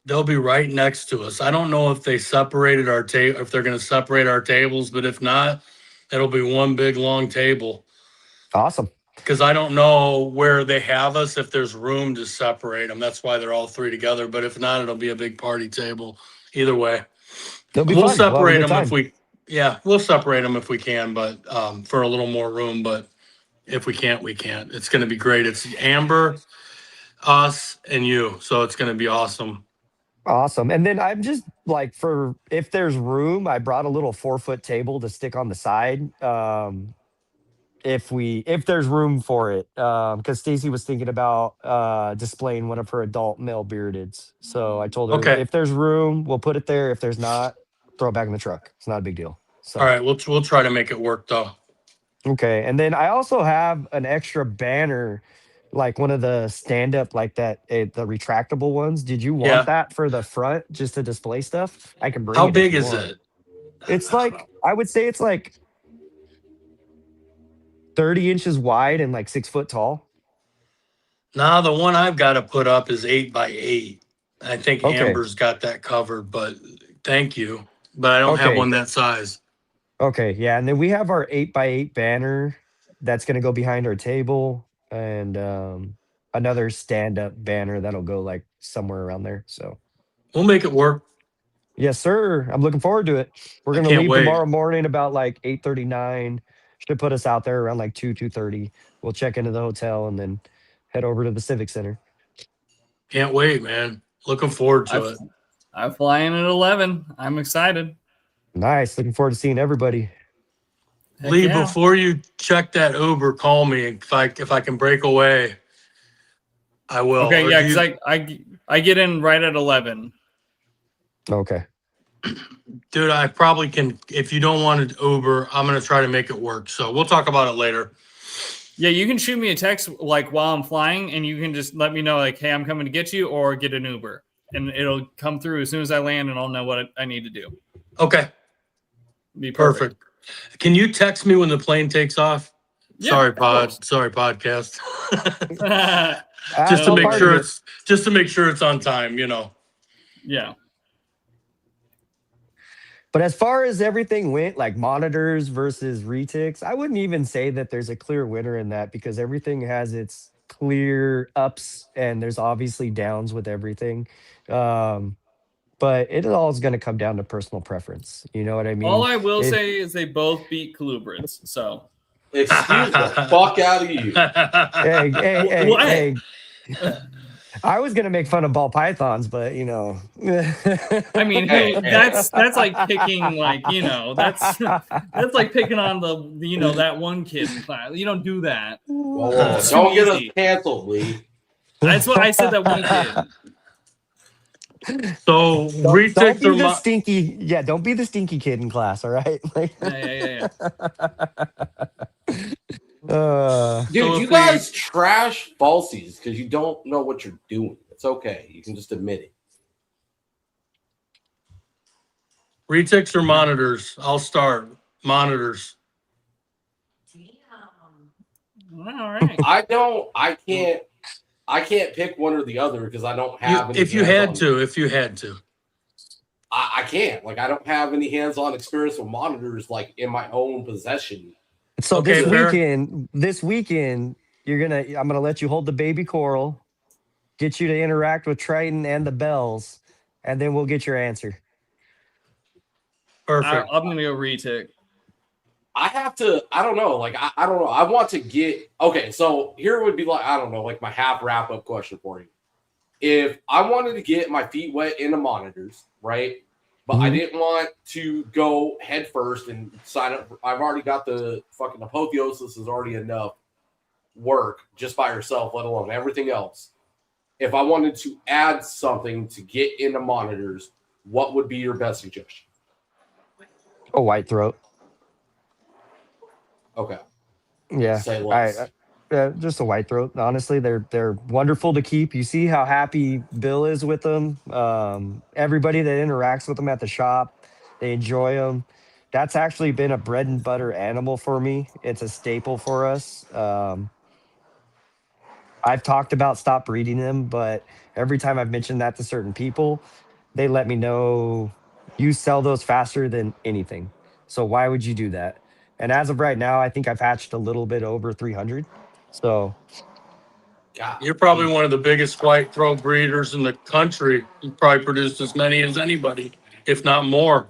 B: They'll be right next to us. I don't know if they separated our table, if they're going to separate our tables, but if not, it'll be one big long table.
C: Awesome.
B: Because I don't know where they have us, if there's room to separate them. That's why they're all three together. But if not, it'll be a big party table. Either way,
C: It'll be
B: we'll
C: fun. We'll have a
B: separate
C: good
B: them
C: time.
B: we'll separate them if we can, but for a little more room. But if we can't, we can't. It's going to be great. It's Amber, us, and you. So it's going to be awesome.
C: Awesome. And then I'm just like, for if there's room, I brought a little 4-foot table to stick on the side. If there's room for it. Because Stacy was thinking about displaying one of her adult male beardeds. So I told her,
B: Okay.
C: if there's room, we'll put it there. If there's not, throw it back in the truck. It's not a big deal. So
B: All right, we'll try to make it work though.
C: okay. And then I also have an extra banner, like one of the stand-up, like that, the retractable ones. Did you want
B: Yeah.
C: that for the front just to display stuff? I can bring
B: How
C: it if
B: big
C: you
B: is
C: want.
B: it?
C: It's like, I would say it's like 30 inches wide and like 6 foot tall.
B: Nah, the one I've got to put up is 8x8. I think
C: Okay.
B: Amber's got that covered, but thank you. But I don't have
C: Okay.
B: one that size.
C: Okay, yeah. And then we have our 8x8 banner. that's going to go behind our table, and another stand-up banner that'll go like somewhere around there. So
B: We'll make it work.
C: yes, sir. I'm looking forward to it. We're
B: I
C: going to
B: can't
C: leave
B: wait.
C: tomorrow morning about like 8:39. Should put us out there around like 2:30. We'll check into the hotel and then head over to the Civic Center.
B: Can't wait, man. Looking forward to
A: I
B: it.
A: I fly in at 11. I'm excited.
C: Nice. Looking forward to seeing everybody.
A: Heck
B: Lee,
A: yeah.
B: before you check that Uber, call me. If I can break away, I will.
A: Okay,
B: Or
A: yeah,
B: do you-
A: because I get in right at 11.
C: Okay.
B: dude, I probably can. If you don't want an Uber, I'm gonna try to make it work. So we'll talk about it later.
A: Yeah, you can shoot me a text like while I'm flying, and you can just let me know like, hey, I'm coming to get you, or get an Uber, and it'll come through as soon as I land, and I'll know what I need to do.
B: Okay,
A: Be perfect.
B: Can you text me when the plane takes off?
A: Yeah,
B: Sorry,
A: of course.
B: podcast.
C: That's
B: just to
C: all
B: make
C: part
B: sure
C: of it.
B: it's on time. You know.
A: Yeah.
C: But as far as everything went, like monitors versus retics, I wouldn't even say that there's a clear winner in that, because everything has its clear ups and there's obviously downs with everything. But it all is going to come down to personal preference. You know what I mean?
A: All I will
C: It-
A: say is they both beat colubrids. So
D: Excuse the fuck out of you.
C: hey, hey, hey,
A: What?
C: hey. I was gonna make fun of ball pythons, but you know.
A: I mean,
D: Hey, hey.
A: that's like picking like that's like picking on the that one kid in class. You don't do that.
D: Whoa,
A: It's
D: don't
A: too
D: get us
A: easy.
D: canceled, Lee.
A: That's what I said. That one kid.
B: So
C: don't
B: retics
C: be
B: are
C: the stinky. Yeah, don't be the stinky kid in class. All right.
A: Yeah.
D: Dude,
B: So
D: you
B: if
D: guys trash falsies because you don't know what you're doing. It's okay. You can just admit it.
B: retics or monitors? I'll start. Monitors.
A: All right.
D: I can't pick one or the other because I don't have any
B: If you had
D: hands-on-
B: to.
D: I can't. Like, I don't have any hands-on experience with monitors like in my own possession.
C: So
B: Okay, fair.
C: this weekend, I'm gonna let you hold the baby coral, get you to interact with Triton and the bells, and then we'll get your answer.
B: Perfect.
A: I'm gonna go retic.
D: I don't know. Like, I don't know. I want to get, okay, so here would be like, I don't know, like my half wrap-up question for you. If I wanted to get my feet wet in the monitors, right? But I didn't want to go head first and sign up. I've already got the fucking apotheosis is already enough work just by herself, let alone everything else. If I wanted to add something to get into monitors, what would be your best suggestion?
C: A white throat.
D: Okay.
C: Yeah.
D: Say less.
C: Just a white throat. Honestly, they're wonderful to keep. You see how happy Bill is with them. Everybody that interacts with them at the shop, they enjoy them. That's actually been a bread and butter animal for me. It's a staple for us. I've talked about stop breeding them, but every time I've mentioned that to certain people, they let me know you sell those faster than anything. So why would you do that? And as of right now, I think I've hatched a little bit over 300. So
D: God.
B: You're probably one of the biggest white throat breeders in the country. You probably produced as many as anybody, if not more.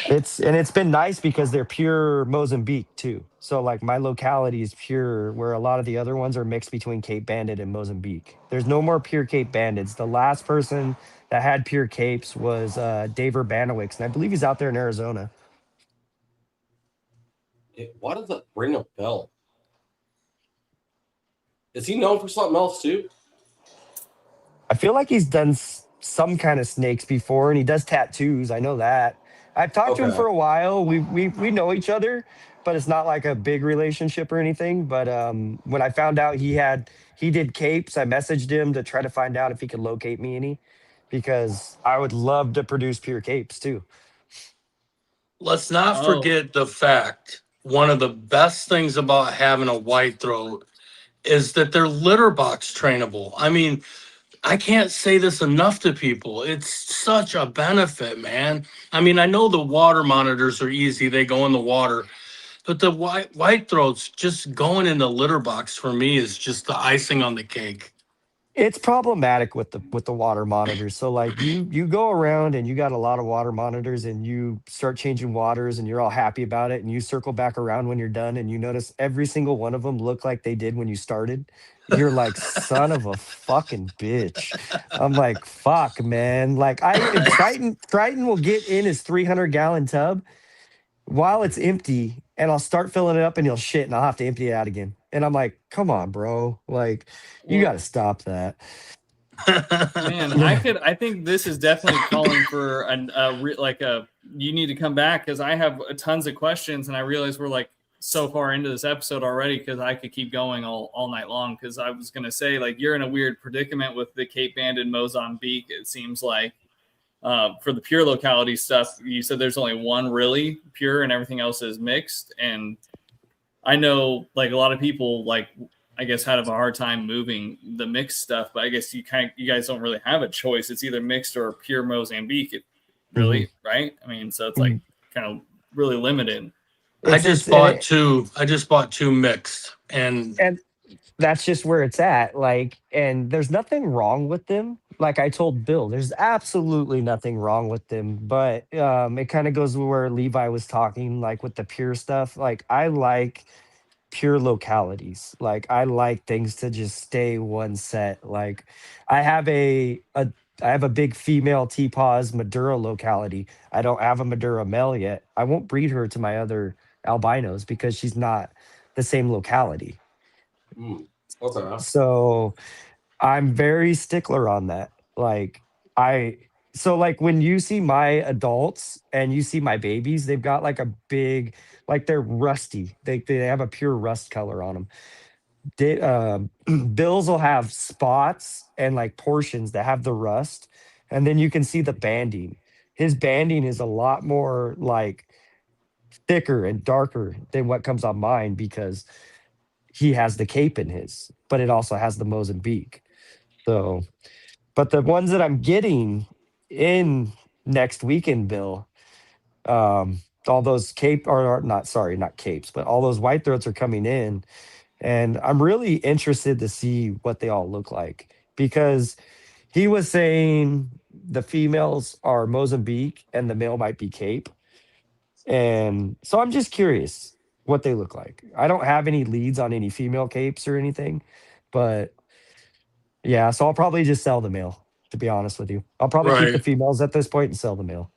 C: it's been nice because they're pure Mozambique too. So like my locality is pure, where a lot of the other ones are mixed between Cape Bandit and Mozambique. There's no more pure Cape Bandits. The last person that had pure Capes was Dave Urbanowicz, and I believe he's out there in Arizona.
D: Why does that ring a bell? Is he known for something else too?
C: I feel like he's done some kind of snakes before, and he does tattoos. I know that. I've talked to him
D: Okay.
C: for a while. We know each other, but it's not like a big relationship or anything. But when I found out he did capes, I messaged him to try to find out if he could locate me any, because I would love to produce pure capes too.
B: Let's not
A: Oh.
B: forget the fact one of the best things about having a white throat is that they're litter box trainable. I mean, I can't say this enough to people. It's such a benefit, man. I mean, I know the water monitors are easy. They go in the water. But the white throats just going in the litter box for me is just the icing on the cake.
C: It's problematic with the water monitors. So like you go around and you got a lot of water monitors and you start changing waters and you're all happy about it and you circle back around when you're done and you notice every single one of them look like they did when you started. You're like, son of a fucking bitch. I'm like, fuck, man. Like Triton will get in his 300-gallon tub while it's empty and I'll start filling it up and he'll shit and I'll have to empty it out again. And I'm like, come on, bro. Like, you got to stop that.
A: Man, I think this is definitely calling for you need to come back because I have tons of questions and I realize we're like so far into this episode already because I could keep going all night long because I was going to say like you're in a weird predicament with the Cape Banded Mozambique. It seems like for the pure locality stuff, you said there's only one really pure and everything else is mixed. And I know like a lot of people like I guess had a hard time moving the mixed stuff, but I guess you guys don't really have a choice. It's either mixed or pure Mozambique, really, right? I mean, so it's like kind of really limited.
B: I just bought two mixed, and
C: that's just where it's at. Like, and there's nothing wrong with them. Like I told Bill, there's absolutely nothing wrong with them. But it kind of goes where Levi was talking, like with the pure stuff. Like I like pure localities. Like I like things to just stay one set. Like I have I have a big female T-Paws Madura locality. I don't have a Madura male yet. I won't breed her to my other albinos because she's not the same locality. So I'm very stickler on that. Like like when you see my adults and you see my babies, they've got like a big, like they're rusty. They have a pure rust color on them. Bills will have spots and like portions that have the rust, and then you can see the banding. His banding is a lot more like thicker and darker than what comes on mine because he has the cape in his, but it also has the Mozambique. So, but the ones that I'm getting in next weekend, Bill, all those cape or not, sorry, not capes, but all those white throats are coming in. And I'm really interested to see what they all look like because he was saying the females are Mozambique and the male might be Cape. And so I'm just curious what they look like. I don't have any leads on any female capes or anything, but yeah, so I'll probably just sell the male, to be honest with you. I'll probably keep the females at this point and sell the male.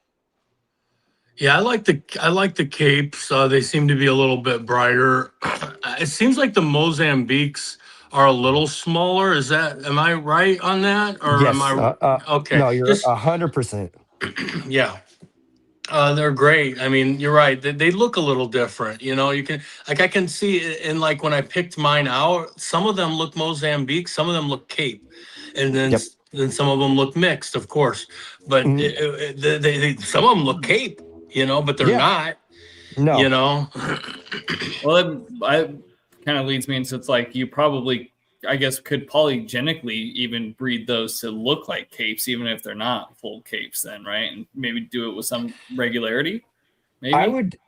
B: Yeah, I like the capes. They seem to be a little bit brighter. It seems like the Mozambiques are a little smaller. Am I right on that? Or
C: yes,
B: am I okay?
C: No, you're 100%.
B: Yeah. They're great. I mean, you're right. They look a little different. You know, you can I can see it in like when I picked mine out, some of them look Mozambique, some of them look Cape, and then some of them look mixed, of course. But some of them look Cape, you know, but they're not.
C: No.
B: You know.
A: Well, it kind of leads me into it's like you probably, I guess, could polygenically even breed those to look like capes, even if they're not full capes then, right? And maybe do it with some regularity, maybe?
C: I would,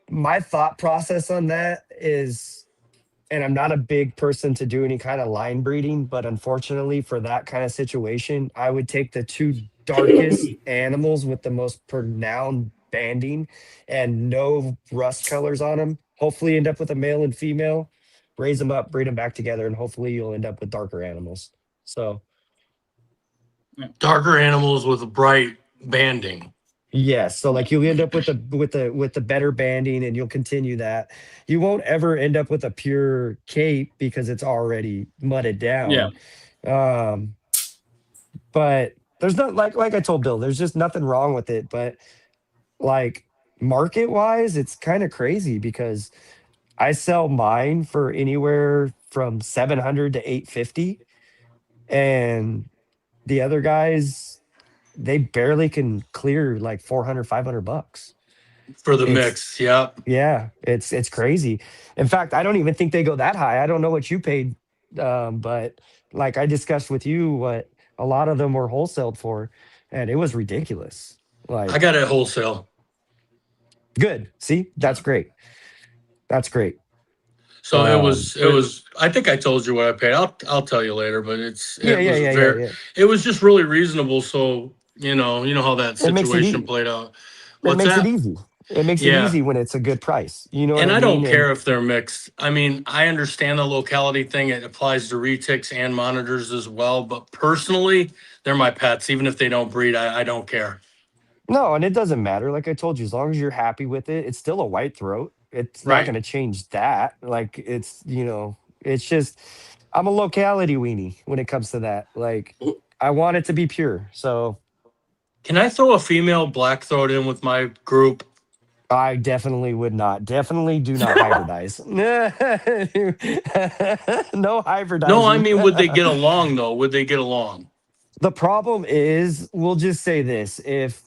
C: my thought process on that is, and I'm not a big person to do any kind of line breeding, but unfortunately for that kind of situation, I would take the two darkest animals with the most pronounced banding and no rust colors on them. Hopefully end up with a male and female, raise them up, breed them back together, and hopefully you'll end up with darker animals. So
B: darker animals with bright banding.
C: yes, so like you'll end up with the better banding, and you'll continue that. You won't ever end up with a pure cape because it's already mudded down.
A: Yeah.
C: But there's not like I told Bill, there's just nothing wrong with it. But like market wise, it's kind of crazy because I sell mine for anywhere from 700 to 850, and the other guys, they barely can clear like 400, $500
B: for the mix.
C: Yeah, it's crazy. In fact, I don't even think they go that high. I don't know what you paid, but like I discussed with you what a lot of them were wholesaled for, and it was ridiculous. Like
B: I got it wholesale.
C: Good. See, that's great. That's great.
B: So it was I think I told you what I paid. I'll tell you later, but
C: Yeah.
B: it was just really reasonable. So you know how that
C: It makes it
B: situation
C: easy.
B: played out.
C: It
B: What's
C: makes it
B: that?
C: easy. It makes it
B: Yeah.
C: easy when it's a good price. You know what
B: And
C: I
B: I
C: mean?
B: don't care if they're mixed. I mean, I understand the locality thing. It applies to retics and monitors as well. But personally, they're my pets. Even if they don't breed, I don't care.
C: No, and it doesn't matter. Like I told you, as long as you're happy with it, it's still a white throat. It's not
B: Right.
C: going to change that. Like it's, it's just, I'm a locality weenie when it comes to that. Like I want it to be pure. So
B: Can I throw a female black throat in with my group?
C: I definitely would not. Definitely do not hybridize. No
B: No, I
C: hybridizing.
B: mean, would they get along though? Would they get along?
C: The problem is, we'll just say this: if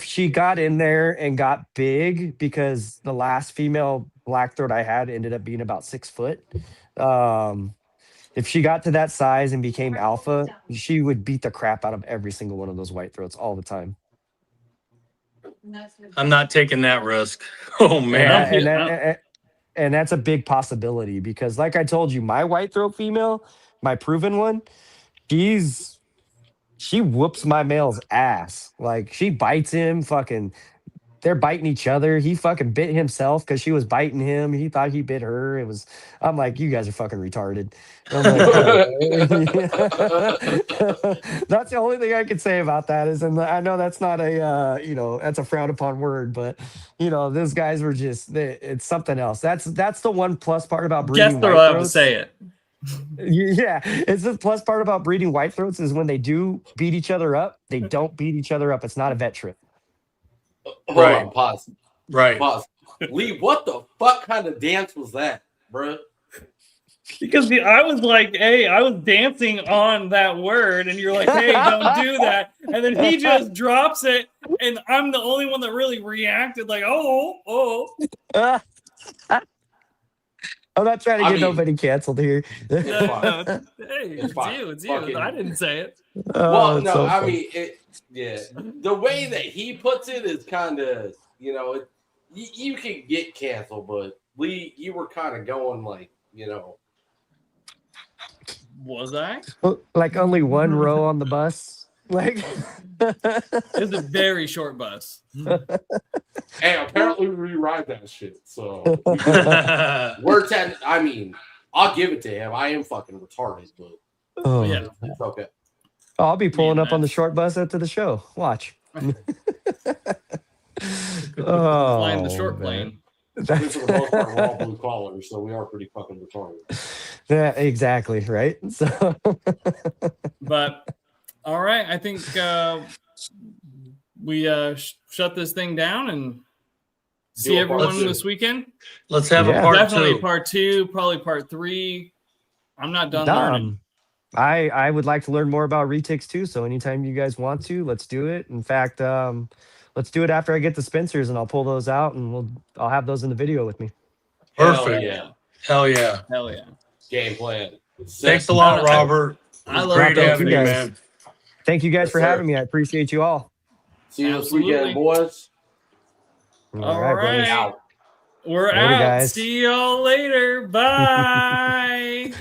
C: she got in there and got big, because the last female black throat I had ended up being about 6 foot. Um, if she got to that size and became alpha, she would beat the crap out of every single one of those white throats all the time.
B: I'm not taking that risk. Oh
C: And
B: man.
C: that, and that, and that's a big possibility because, like I told you, my white throat female, my proven one, she whoops my male's ass. Like she bites him, fucking they're biting each other. He fucking bit himself because she was biting him. He thought he bit her. I'm like, you guys are fucking retarded. I'm like, that's the only thing I can say about that is, and I know that's not that's a frowned upon word, but those guys were it's something else. That's the one plus part about
A: Guess
C: breeding
A: they're
C: white
A: allowed to
C: throats.
A: say it.
C: Yeah, it's the plus part about breeding white throats is when they do beat each other up, they don't beat each other up. It's not a vet trip.
D: Hold
B: Right.
D: on, pause.
B: Right.
D: Pause. Lee, what the fuck kind of dance was that, bro?
A: Because I was like, hey, I was dancing on that word, and you're like, hey, don't do that. And then he just drops it, and I'm the only one that really reacted, like, oh.
C: I'm not trying to get
D: mean,
C: nobody canceled here.
D: It's
A: No,
D: fine.
A: hey,
D: It's fine.
A: it's you.
D: Fucking-
A: I didn't say it.
D: Well,
C: it's
D: no,
C: so
D: I
C: funny.
D: mean, the way that he puts it is kind of, you can get canceled, but Lee, you were kind of going like,
A: Was I?
C: Like only one row on the bus. Like
A: It's a very short bus.
D: Hey, apparently we ride that shit. So
B: Yeah.
D: I mean, I'll give it to him. I am fucking retarded, but
C: Oh.
A: Yeah.
D: it's okay.
C: I'll be pulling
A: Yeah,
C: up on the
A: that's-
C: short bus after the show. Watch.
A: Flying the short
C: man.
A: plane.
D: For the most part, we're all blue collar, so we are pretty fucking retarded.
C: Yeah, exactly. Right. So
A: But all right, I think we shut this thing down and see
D: Do a part
A: everyone
D: two.
A: this weekend.
B: Let's have
C: Yeah.
B: a part
A: Definitely
B: 2.
A: part 2, probably part 3. I'm not done learning.
C: I would like to learn more about retics too. So anytime you guys want to, let's do it. In fact, let's do it after I get the Spencers and I'll pull those out and I'll have those in the video with me.
B: Perfect.
D: Hell yeah.
B: Hell yeah.
A: Hell yeah.
D: Game plan.
B: Thanks a lot, Robert. It
A: I
B: was
A: love
B: great
A: both
B: having
C: you
B: you,
C: guys.
B: man.
C: Thank you guys
D: Yes,
C: for
D: sir.
C: having me. I appreciate you all.
D: See you
A: Absolutely.
D: this weekend, boys.
A: All
C: brothers.
A: right.
D: Out.
A: We're
C: Later,
A: out.
C: guys.
A: See y'all later. Bye.